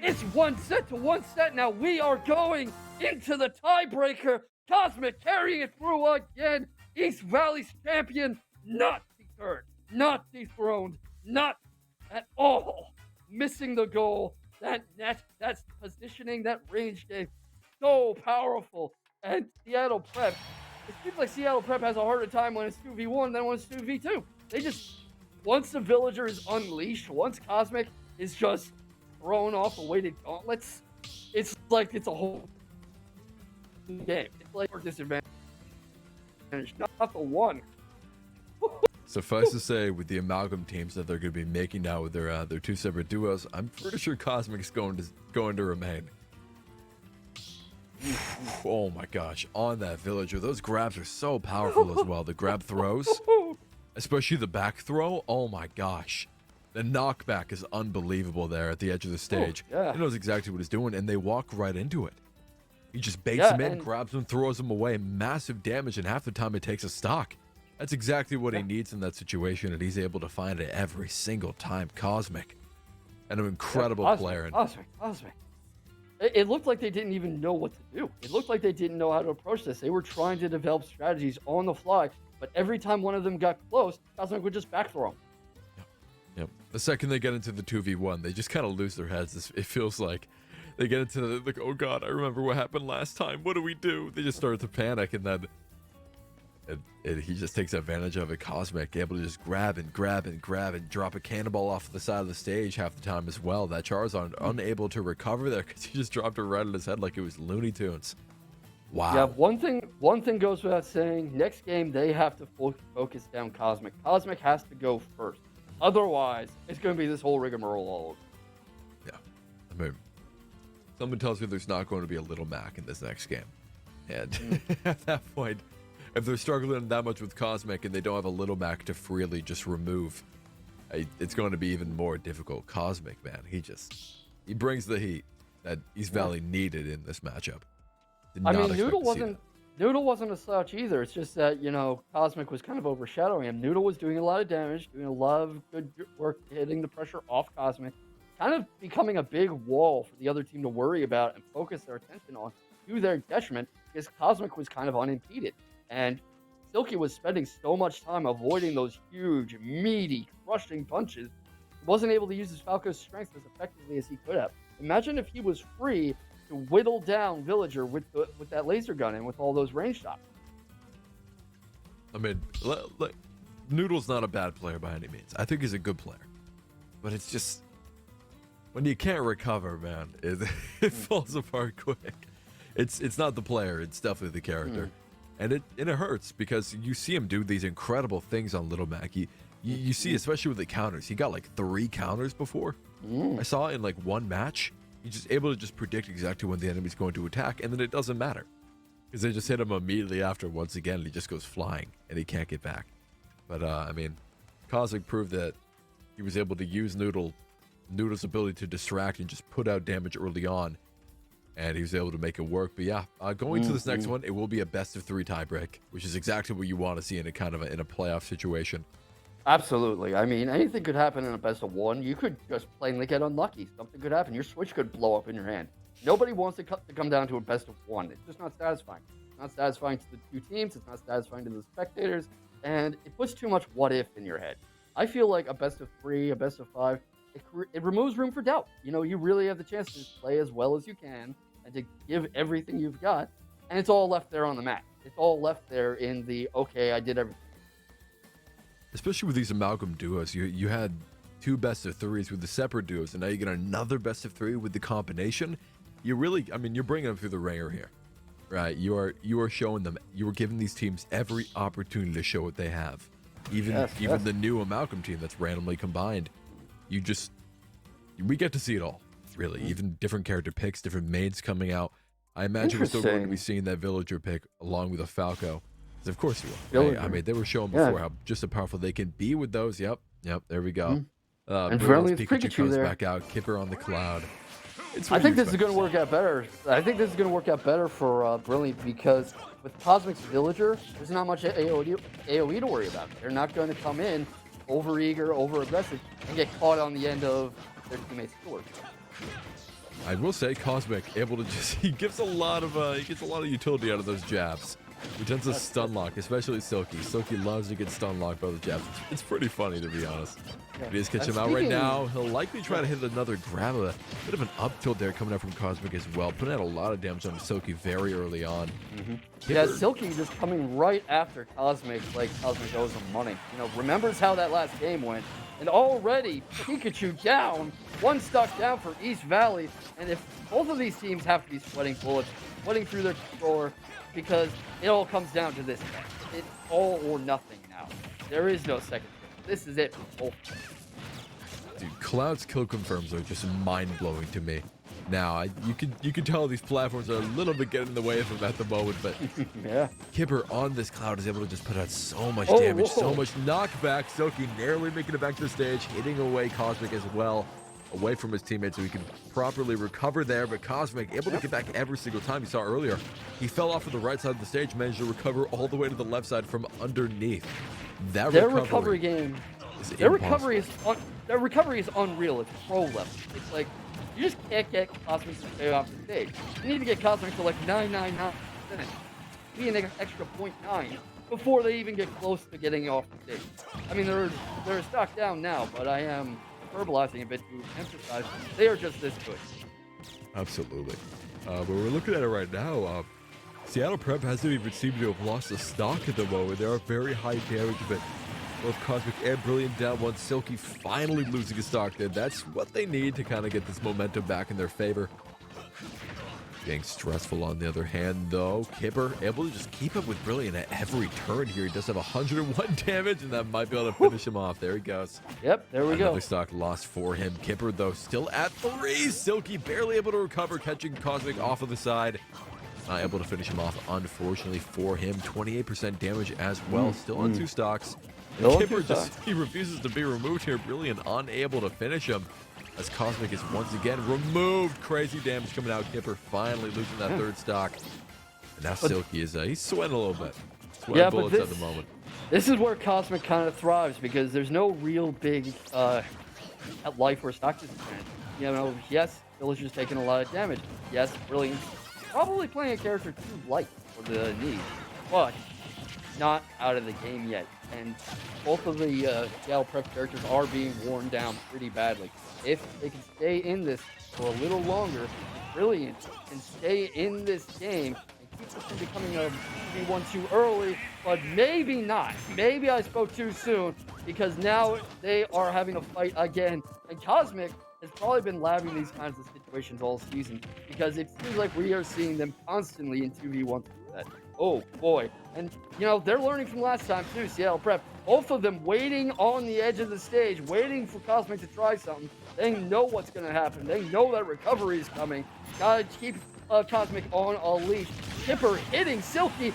It's 1-set to 1-set. Now we are going into the tiebreaker. Cosmic carrying it through again. East Valley's champion, not deterred, not dethroned, not at all missing the goal. That net, that's positioning, that range game, so powerful. And Seattle Prep, it seems like Seattle Prep has a harder time when it's 2v1 than when it's 2v2. They just, once the Villager is unleashed, once Cosmic is just thrown off the weighted gauntlets, it's like it's a whole game. It's like for disadvantage, not the one. Suffice to say, with the amalgam teams that they're going to be making now with their two separate duos, I'm pretty sure Cosmic's going to remain. Oh my gosh, on that Villager, those grabs are so powerful as well. The grab throws, especially the back throw, oh my gosh. The knockback is unbelievable there at the edge of the stage. Oh, yeah. He knows exactly what he's doing, and they walk right into it. He just baits him in, grabs him, throws him away. Massive damage, and half the time it takes a stock. That's exactly what he needs in that situation, and he's able to find it every single time. Cosmic. And an incredible player. Cosmic. It looked like they didn't even know what to do. It looked like they didn't know how to approach this. They were trying to develop strategies on the fly, but every time one of them got close, Cosmic would just back throw him. Yep. The second they get into the 2v1, they just kind of lose their heads. It feels like they get into the, like, oh god, I remember what happened last time. What do we do? They just start to panic, and then he just takes advantage of it. Cosmic, able to just grab and drop a cannonball off the side of the stage half the time as well. That Charizard unable to recover there because he just dropped it right on his head like it was Looney Tunes. Wow. Yeah, one thing goes without saying. Next game, they have to focus down Cosmic. Cosmic has to go first. Otherwise, it's going to be this whole rigmarole all over. Yeah. I mean, someone tells me there's not going to be a Little Mac in this next game. And at that point, if they're struggling that much with Cosmic and they don't have a Little Mac to freely just remove, it's going to be even more difficult. Cosmic, man, he brings the heat that East Valley needed in this matchup. I mean, Noodle wasn't a slouch either. It's just that, Cosmic was kind of overshadowing him. Noodle was doing a lot of damage, doing a lot of good work, hitting the pressure off Cosmic, kind of becoming a big wall for the other team to worry about and focus their attention on to their detriment, because Cosmic was kind of unimpeded. And Silky was spending so much time avoiding those huge, meaty, crushing punches. He wasn't able to use his Falco's strength as effectively as he could have. Imagine if he was free to whittle down Villager with that laser gun and with all those range shots. I mean, Noodle's not a bad player by any means. I think he's a good player. But it's just, when you can't recover, man, it falls apart quick. It's not the player, it's definitely the character. And it hurts because you see him do these incredible things on Little Mac. You see, especially with the counters, he got like 3 counters before. I saw it in like one match. He's just able to just predict exactly when the enemy's going to attack, and then it doesn't matter. Because they just hit him immediately after once again, and he just goes flying, and he can't get back. But, I mean, Cosmic proved that he was able to use Noodle's ability to distract and just put out damage early on, and he was able to make it work. But yeah, going to this next one, it will be a best-of-3 tiebreak, which is exactly what you want to see in a kind of in a playoff situation. Absolutely. I mean, anything could happen in a best-of-1. You could just plainly get unlucky. Something could happen. Your Switch could blow up in your hand. Nobody wants to come down to a best-of-1. It's just not satisfying. It's not satisfying to the 2 teams. It's not satisfying to the spectators. And it puts too much what-if in your head. I feel like a best-of-3, a best-of-5, it removes room for doubt. You really have the chance to play as well as you can and to give everything you've got. And it's all left there on the mat. It's all left there in the, okay, I did everything. Especially with these amalgam duos, you had 2 best-of-3s with the separate duos, and now you get another best-of-3 with the combination. You're bringing them through the ringer here. Right, you are showing them. You are giving these teams every opportunity to show what they have. Even Yes. the new Amalgam team that's randomly combined. We get to see it all, really. Even different character picks, different mains coming out. I imagine we're still going to be seeing that villager pick along with a Falco. 'Cause of course you will. Right? I mean, they were showing before how just how powerful they can be with those. Yep, there we go. And Brilliant's Brilliant's Pikachu comes there. back out. Kipper on the cloud. It's I what think you this is going to work out better. I think this is going to work out better for Brilliant because with Cosmic's Villager, there's not much AoE to worry about. They're not going to come in over-eager, over-aggressive, and get caught on the end of their teammates' sword. I will say, Cosmic able to he gets a lot of utility out of those jabs. He tends to stun lock, especially Silky. Silky loves to get stun locked by the jabs. It's pretty funny, to be honest. But he just catch him out right now. He'll likely try to hit another grab. A bit of an up tilt there coming out from Cosmic as well. Putting out a lot of damage on Silky very early on. Yeah, Silky just coming right after Cosmic, like Cosmic owes him money. You know, remembers how that last game went. And already, Pikachu down, one stock down for East Valley. And if both of these teams have to be sweating bullets, sweating through their controller, because it all comes down to this. It's all or nothing now. There is no second. This is it for both. Dude, Cloud's kill confirms are just mind-blowing to me. Now, you can tell these platforms are a little bit getting in the way of him at the moment, but yeah. Kipper on this Cloud is able to just put out so much damage, so much knockback. Silky narrowly making it back to the stage, hitting away Cosmic as well, away from his teammates so he can properly recover there, but Cosmic able to get back every single time. You saw earlier, he fell off of the right side of the stage, managed to recover all the way to the left side from underneath. Their recovery game, their recovery is unreal. It's pro level. It's like, you just can't get Cosmic to stay off the stage. You need to get Cosmic to like 999%. Be an extra 0.9 before they even get close to getting off the stage. I mean, they're stock down now, but I am verbalizing a bit to emphasize they are just this good. Absolutely. But we're looking at it right now. Seattle Prep hasn't even seemed to have lost a stock at the moment. They are very high damage, but both Cosmic and Brilliant down one. Silky finally losing a stock there. That's what they need to kind of get this momentum back in their favor. Getting stressful on the other hand, though. Kipper able to just keep up with Brilliant at every turn here. He does have 101 damage, and that might be able to finish him off. There he goes. Yep, there we go. Another stock lost for him. Kipper, though, still at 3. Silky barely able to recover, catching Cosmic off of the side. Not able to finish him off, unfortunately for him. 28% damage as well. Still on 2 stocks. Kipper he refuses to be removed here. Brilliant unable to finish him as Cosmic is once again removed. Crazy damage coming out. Kipper finally losing that 3rd stock. And now Silky is he's sweating a little bit. Sweating bullets at the moment. This is where Cosmic kind of thrives because there's no real big life or stock disadvantage. You know, yes, Villager's taking a lot of damage. Yes, Brilliant probably playing a character too light for the need, but not out of the game yet. And both of the Seattle Prep characters are being worn down pretty badly. If they can stay in this for a little longer, Brilliant can stay in this game and keep this from becoming a 1 too early, but maybe not. Maybe I spoke too soon because now they are having a fight again. And Cosmic has probably been labbing these kinds of situations all season because it seems like we are seeing them constantly in 2v1. Oh boy. And you know, they're learning from last time too, Seattle Prep. Both of them waiting on the edge of the stage, waiting for Cosmic to try something. They know what's going to happen. They know that recovery is coming. Gotta keep Cosmic on a leash. Kipper hitting Silky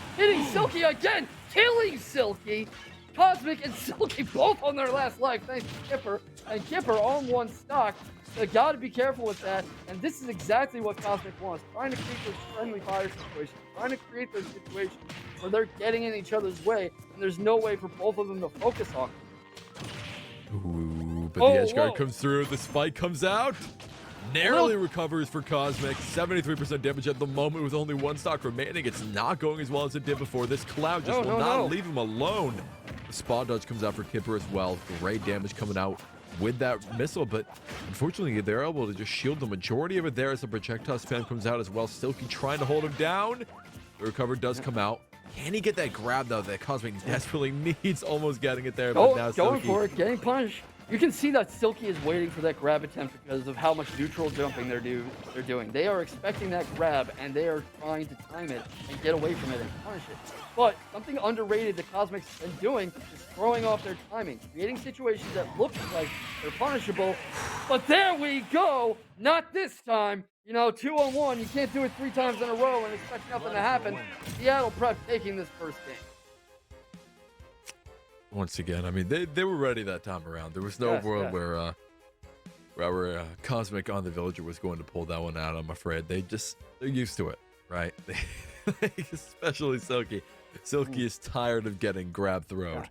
again, killing Silky. Cosmic and Silky both on their last life, thanks to Kipper. And Kipper on 1 stock. So gotta be careful with that. And this is exactly what Cosmic wants. Trying to create those friendly fire situations. Trying to create those situations where they're getting in each other's way. And there's no way for both of them to focus on it. Ooh, but the edge guard comes through. The spike comes out. Narrowly recovers for Cosmic. 73% damage at the moment with only 1 stock remaining. It's not going as well as it did before. This Cloud just will not leave him alone. The Spot Dodge comes out for Kipper as well. Great damage coming out with that missile, but unfortunately they're able to just shield the majority of it there as the projectile spam comes out as well. Silky trying to hold him down. The recover does come out. Can he get that grab though that Cosmic desperately needs? Almost getting it there, but now going Silky for it, getting punished. You can see that Silky is waiting for that grab attempt because of how much neutral jumping they're doing. They are expecting that grab, and they are trying to time it and get away from it and punish it. But something underrated that Cosmic's been doing is throwing off their timing, creating situations that look like they're punishable. But there we go! Not this time! 2-on-1, you can't do it 3 times in a row and expect nothing to happen. Seattle Prep taking this first game. Once again, I mean, they were ready that time around. There was no world where Cosmic on the Villager was going to pull that one out, I'm afraid. They're used to it, right? Especially Silky. Silky is tired of getting grab throwed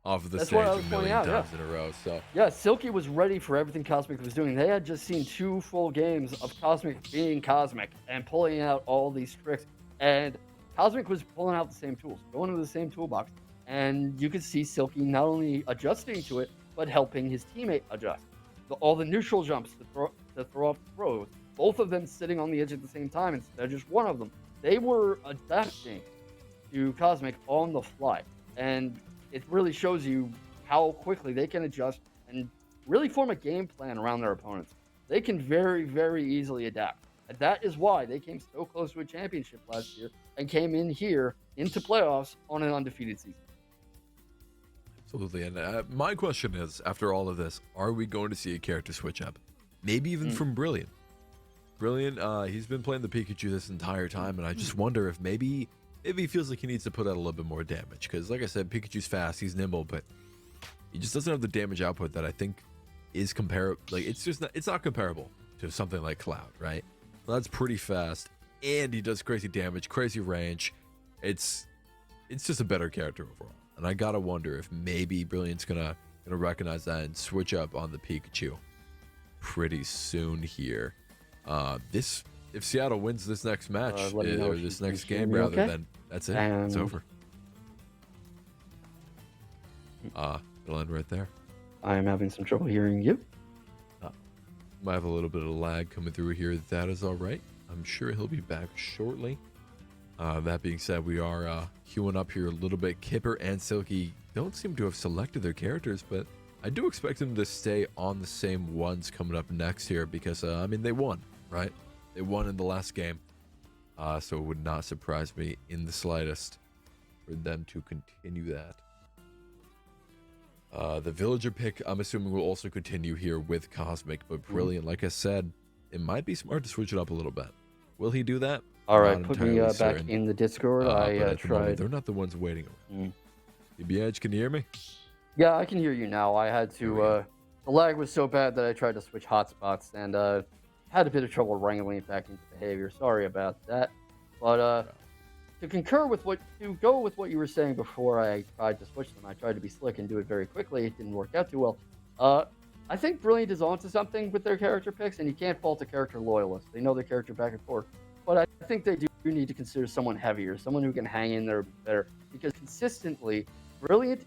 off of the stage a million times in a row. So yeah, Silky was ready for everything Cosmic was doing. They had just seen 2 full games of Cosmic being Cosmic and pulling out all these tricks. And Cosmic was pulling out the same tools, going into the same toolbox. And you could see Silky not only adjusting to it, but helping his teammate adjust. All the neutral jumps to throw off the throws, both of them sitting on the edge at the same time instead of just one of them. They were adapting to Cosmic on the fly. And it really shows you how quickly they can adjust and really form a game plan around their opponents. They can very, very easily adapt. And that is why they came so close to a championship last year and came in here into playoffs on an undefeated season. Absolutely. And my question is, after all of this, are we going to see a character switch up? Maybe even from Brilliant. Brilliant, he's been playing the Pikachu this entire time, and I just wonder if maybe he feels like he needs to put out a little bit more damage. Because, like I said, Pikachu's fast, he's nimble, but he just doesn't have the damage output that I think is comparable. Like, it's not comparable to something like Cloud, right? Cloud's pretty fast, and he does crazy damage, crazy range. It's just a better character overall. And I gotta wonder if maybe Brilliant's gonna recognize that and switch up on the Pikachu pretty soon here. If Seattle wins this next match or this next game rather, then that's it. It's over. It'll end right there. I am having some trouble hearing you. Might have a little bit of lag coming through here. That is all right. I'm sure he'll be back shortly. That being said, we are queuing up here a little bit. Kipper and Silky don't seem to have selected their characters, but I do expect them to stay on the same ones coming up next here because, I mean, they won, right? They won in the last game, so it would not surprise me in the slightest for them to continue that. The Villager pick, I'm assuming, will also continue here with Cosmic, but Brilliant, like I said, it might be smart to switch it up a little bit. Will he do that? All right, put me back in the Discord. I tried. They're not the ones waiting. BBH, can you hear me? Yeah, I can hear you now. I had to. The lag was so bad that I tried to switch hotspots and had a bit of trouble wrangling it back into behavior. Sorry about that. But to go with what you were saying before I tried to switch them, I tried to be slick and do it very quickly. It didn't work out too well. I think Brilliant is onto something with their character picks, and you can't fault a character loyalist. They know their character back and forth. But I think they do need to consider someone heavier, someone who can hang in there better, because consistently, Brilliant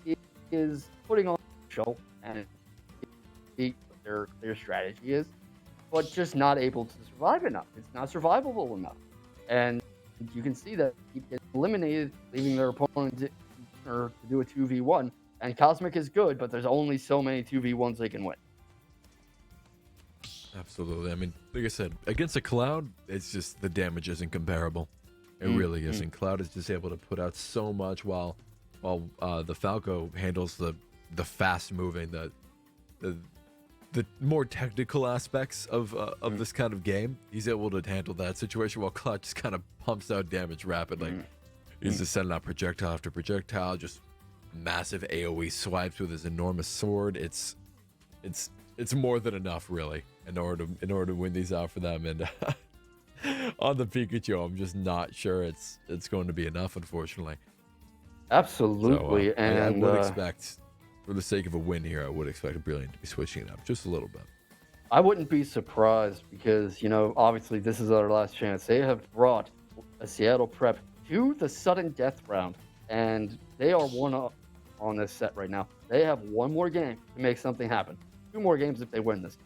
is putting on a show and their strategy is, but just not able to survive enough. It's not survivable enough. And you can see that he gets eliminated, leaving their opponent to do a 2v1. And Cosmic is good, but there's only so many 2v1s they can win. Absolutely. I mean, like I said, against a Cloud, it's just the damage isn't comparable. It really isn't. Cloud is just able to put out so much while the Falco handles the fast moving, the more technical aspects of this kind of game. He's able to handle that situation while Cloud just kind of pumps out damage rapidly. He's just sending out projectile after projectile, just massive AoE swipes with his enormous sword. It's more than enough, really, in order to win these out for them. And on the Pikachu, I'm just not sure it's going to be enough, unfortunately. Absolutely. So, and I would expect, for the sake of a win here, I would expect Brilliant to be switching it up just a little bit. I wouldn't be surprised because, obviously this is our last chance. They have brought a Seattle Prep to the sudden death round, and they are 1-up on this set right now. They have one more game to make something happen. 2 more games if they win this time.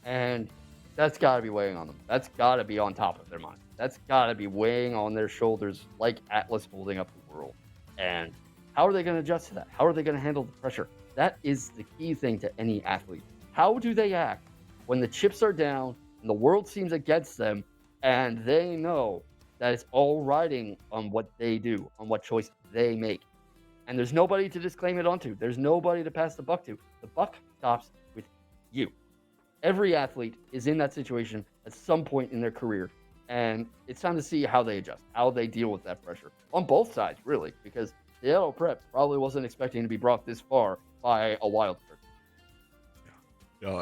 And that's got to be weighing on them. That's got to be on top of their mind. That's got to be weighing on their shoulders like Atlas holding up the world. And how are they going to adjust to that? How are they going to handle the pressure? That is the key thing to any athlete. How do they act when the chips are down and the world seems against them and they know that it's all riding on what they do, on what choice they make? And there's nobody to disclaim it onto. There's nobody to pass the buck to. The buck stops with you. Every athlete is in that situation at some point in their career. And it's time to see how they adjust, how they deal with that pressure on both sides, really, because Seattle Prep probably wasn't expecting to be brought this far by a wild card. No,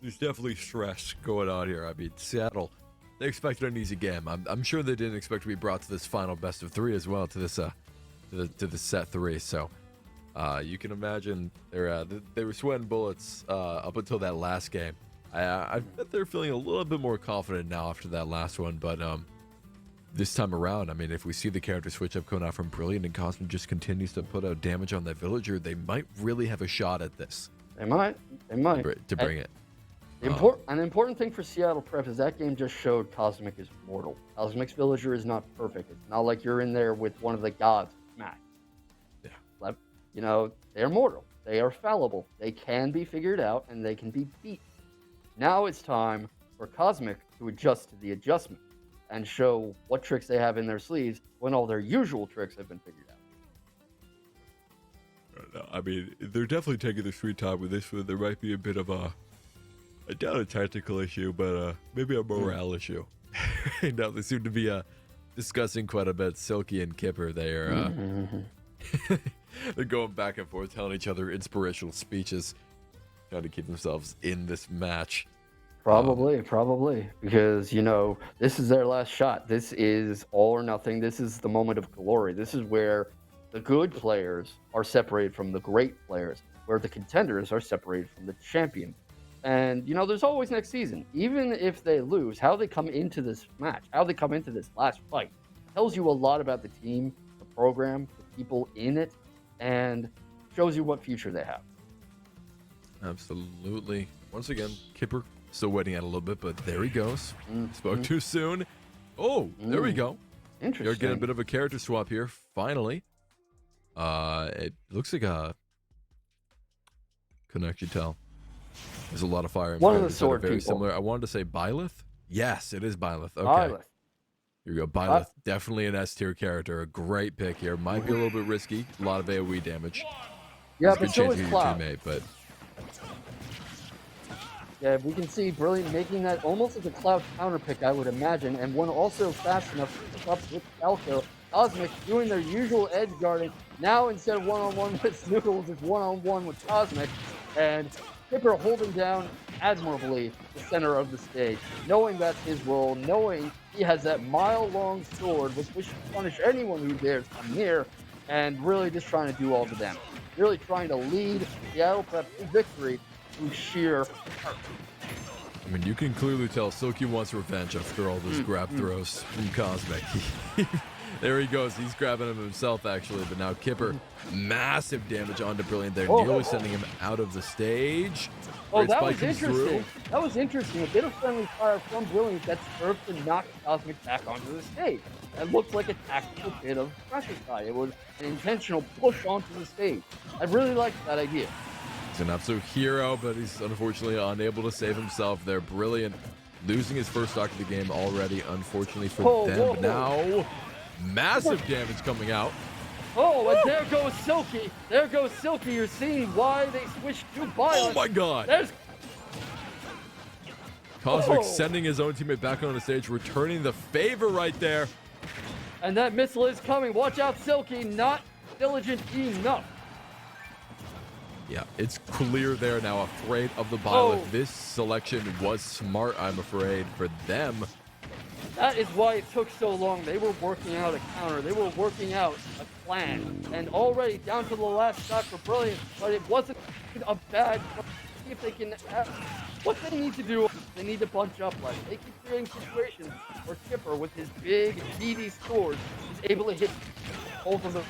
there's definitely stress going on here. I mean, Seattle, they expected an easy game. I'm sure they didn't expect to be brought to this final best of three as well, to this to the set three. So you can imagine they were sweating bullets up until that last game. I bet they're feeling a little bit more confident now after that last one, but this time around, I mean, if we see the character switch up coming out from Brilliant and Cosmic just continues to put out damage on that villager, they might really have a shot at this. They might. To bring it. An important thing for Seattle Prep is that game just showed Cosmic is mortal. Cosmic's villager is not perfect. It's not like you're in there with one of the gods. Smack. Yeah. You know, they're mortal. They are fallible. They can be figured out, and they can be beat. Now it's time for Cosmic to adjust to the adjustment and show what tricks they have in their sleeves when all their usual tricks have been figured out. I mean, they're definitely taking their sweet time with this one. There might be a bit of I doubt a tactical issue, but maybe a morale issue. Now they seem to be discussing quite a bit. Silky and Kipper, they're going back and forth, telling each other inspirational speeches, trying to keep themselves in this match. Probably, because, you know, this is their last shot. This is all or nothing. This is the moment of glory. This is where the good players are separated from the great players, where the contenders are separated from the champion. And, you know, there's always next season. Even if they lose, how they come into this match, how they come into this last fight, tells you a lot about the team, the program, the people in it, and shows you what future they have. Absolutely. Once again, Kipper still waiting out a little bit, but there he goes. Spoke too soon. Oh, there we go. Interesting. You're getting a bit of a character swap here, finally. It looks like couldn't actually tell. There's a lot of fire. One of the sword very people. Similar. I wanted to say Byleth. Yes, it is Byleth. Okay. Byleth. Here we go. Byleth, definitely an S tier character. A great pick here. Might be a little bit risky. A lot of AoE damage. Yeah, but so is Cloud. Teammate, but yeah, we can see Brilliant making that almost as a Cloud counter pick, I would imagine, and one also fast enough to pick up with Falco. Cosmic doing their usual edge guarding. Now instead of one-on-one with Snoodles, it's one-on-one with Cosmic. And Kipper holding down admirably the center of the stage, knowing that's his role, knowing he has that mile-long sword with which to punish anyone who dares come near, and really just trying to do all the damage. Really trying to lead Seattle Prep to victory through sheer heart. I mean, you can clearly tell Silky wants revenge after all those grab throws from Cosmic. There he goes. He's grabbing him himself, actually. But now Kipper, massive damage onto Brilliant. They're nearly sending him out of the stage. Oh, that was interesting. That was interesting. A bit of friendly fire from Brilliant that served to knock Cosmic back onto the stage. That looked like a tactical bit of pressure side. It was an intentional push onto the stage. I really liked that idea. He's an absolute hero, but he's unfortunately unable to save himself there. Brilliant, losing his first stock of the game already, unfortunately for them. But now, massive damage coming out. Oh, and there goes Silky. There goes Silky. You're seeing why they switched to Byleth. Oh my god. There's Cosmic sending his own teammate back on the stage, returning the favor right there. And that missile is coming. Watch out, Silky. Not diligent enough. Yeah, it's clear they're now afraid of the Byleth. This selection was smart, I'm afraid, for them. That is why it took so long. They were working out a counter. They were working out a plan. And already down to the last shot for Brilliant, but it wasn't a bad. See if they can. What they need to do, they need to bunch up less. They keep creating situations where Kipper, with his big, meaty sword, is able to hit both of them,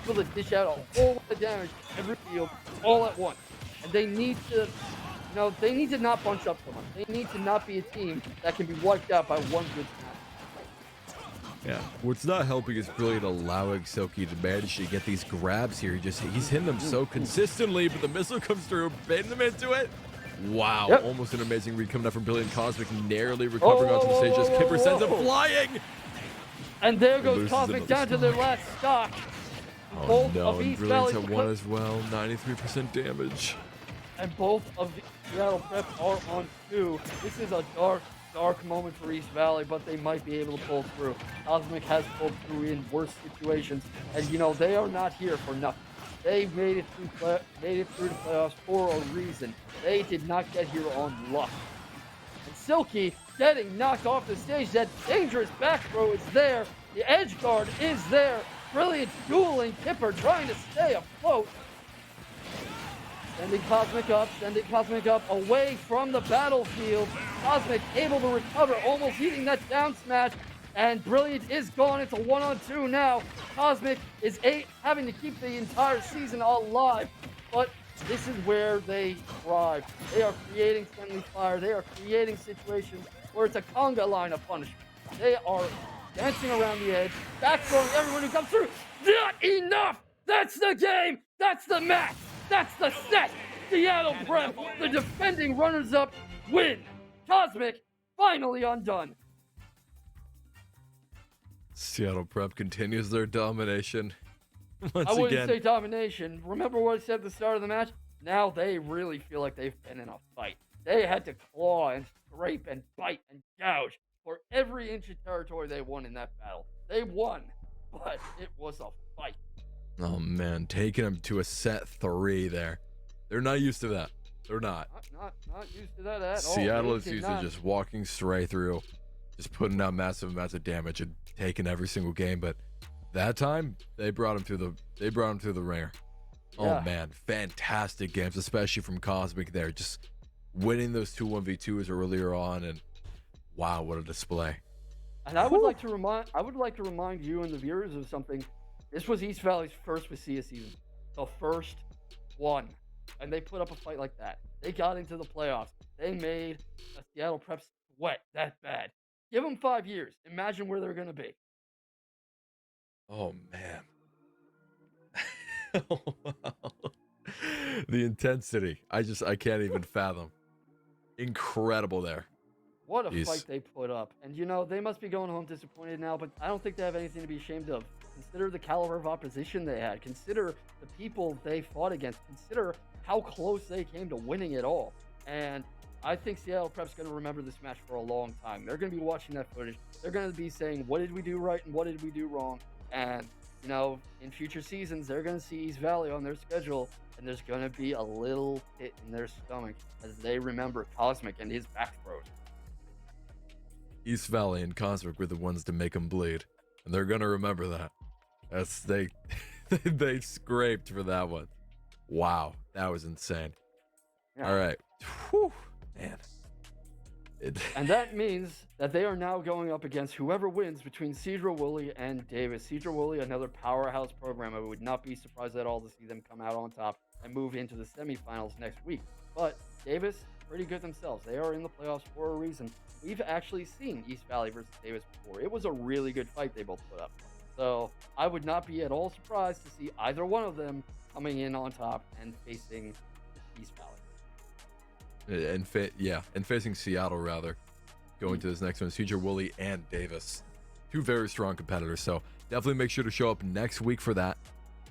able to dish out a whole lot of damage every field all at once. And they need to. They need to not bunch up so much. They need to not be a team that can be wiped out by one good snap. Yeah. What's not helping is Brilliant allowing Silky to manage to get these grabs here. He's hitting them so consistently, but the missile comes through, baiting them into it. Wow. Yep. Almost an amazing read coming up from Brilliant. Cosmic narrowly recovering onto the stage as Kipper sends him flying. And there goes loses Cosmic another down to their last stock. Oh Both no, of and East Brilliant's Valley at one as well. 93% damage. and both of the Seattle Prep are on 2. This is a dark moment for East Valley, but they might be able to pull through. Cosmic has pulled through in worse situations, and you know they are not here for nothing. They made it through the playoffs for a reason. They did not get here on luck. And Silky getting knocked off the stage. That dangerous back throw is there. The edge guard is there. Brilliant dueling Kipper trying to stay afloat. Sending Cosmic up away from the battlefield. Cosmic able to recover, almost eating that down smash. And Brilliant is gone. It's a 1-on-2 now. Cosmic is having to keep the entire season alive. But this is where they thrive. They are creating friendly fire. They are creating situations where it's a conga line of punishment. They are dancing around the edge, back-throwing everyone who comes through. Not enough! That's the game! That's the match! That's the set! Seattle Prep, the defending runners-up, win! Cosmic, finally undone. Seattle Prep continues their domination. Once I wouldn't again. say domination. Remember what I said at the start of the match? Now they really feel like they've been in a fight. They had to claw and scrape and bite and gouge for every inch of territory they won in that battle. They won, but it was a fight. Oh man, taking them to a set 3 there. They're not used to that. They're not. Not used to that at all. Seattle They is did used to not. just walking straight through, just putting out massive amounts of damage and taking every single game. But that time, they brought him through the ringer. Yeah. Oh man, fantastic games, especially from Cosmic there. Just winning those 2 1v2s earlier on, and wow, what a display. And I would like to remind you and the viewers of something. This was East Valley's first WSSEA season, the first one, and they put up a fight like that. They got into the playoffs. They made a Seattle Prep sweat that bad. Give them 5 years. Imagine where they're going to be. Oh man. Oh, wow. The intensity. I can't even fathom. Incredible there. What a Jeez. fight they put up. And you know, they must be going home disappointed now, but I don't think they have anything to be ashamed of. Consider the caliber of opposition they had. Consider the people they fought against. Consider how close they came to winning it all. And I think Seattle Prep's going to remember this match for a long time. They're going to be watching that footage. They're going to be saying, what did we do right and what did we do wrong? And, you know, in future seasons, they're going to see East Valley on their schedule, and there's going to be a little pit in their stomach as they remember Cosmic and his back throws. East Valley and Cosmic were the ones to make them bleed, and they're gonna remember that. They scraped for that one. Wow, that was insane. Yeah. All right, whew, man. And that means that they are now going up against whoever wins between Cedro Woolley and Davis. Cedro Woolley, another powerhouse program. I would not be surprised at all to see them come out on top and move into the semifinals next week. But Davis, pretty good themselves. They are in the playoffs for a reason. We've actually seen East Valley versus Davis before. It was a really good fight they both put up. So I would not be at all surprised to see either one of them coming in on top and facing East Valley. And facing Seattle rather, going to this next one, Cedro Woolley and Davis, 2 very strong competitors. So definitely make sure to show up next week for that.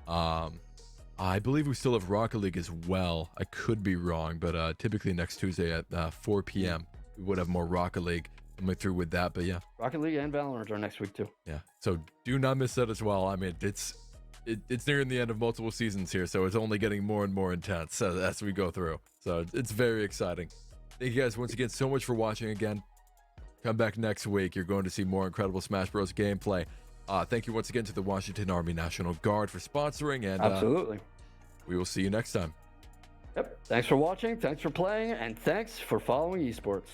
I believe we still have Rocket League as well. I could be wrong, but typically next Tuesday at 4 p.m. we would have more Rocket League coming through with that. But yeah, Rocket League and Valorant are next week too. yeah. So do not miss that as well. I mean, it's nearing the end of multiple seasons here, so it's only getting more and more intense as we go through. So it's very exciting. Thank you guys once again so much for watching again. Come back next week. You're going to see more incredible Smash Bros. Gameplay. Thank you once again to the Washington Army National Guard for sponsoring, and Absolutely. We will see you next time. Yep. Thanks for watching. Thanks for playing. And thanks for following esports.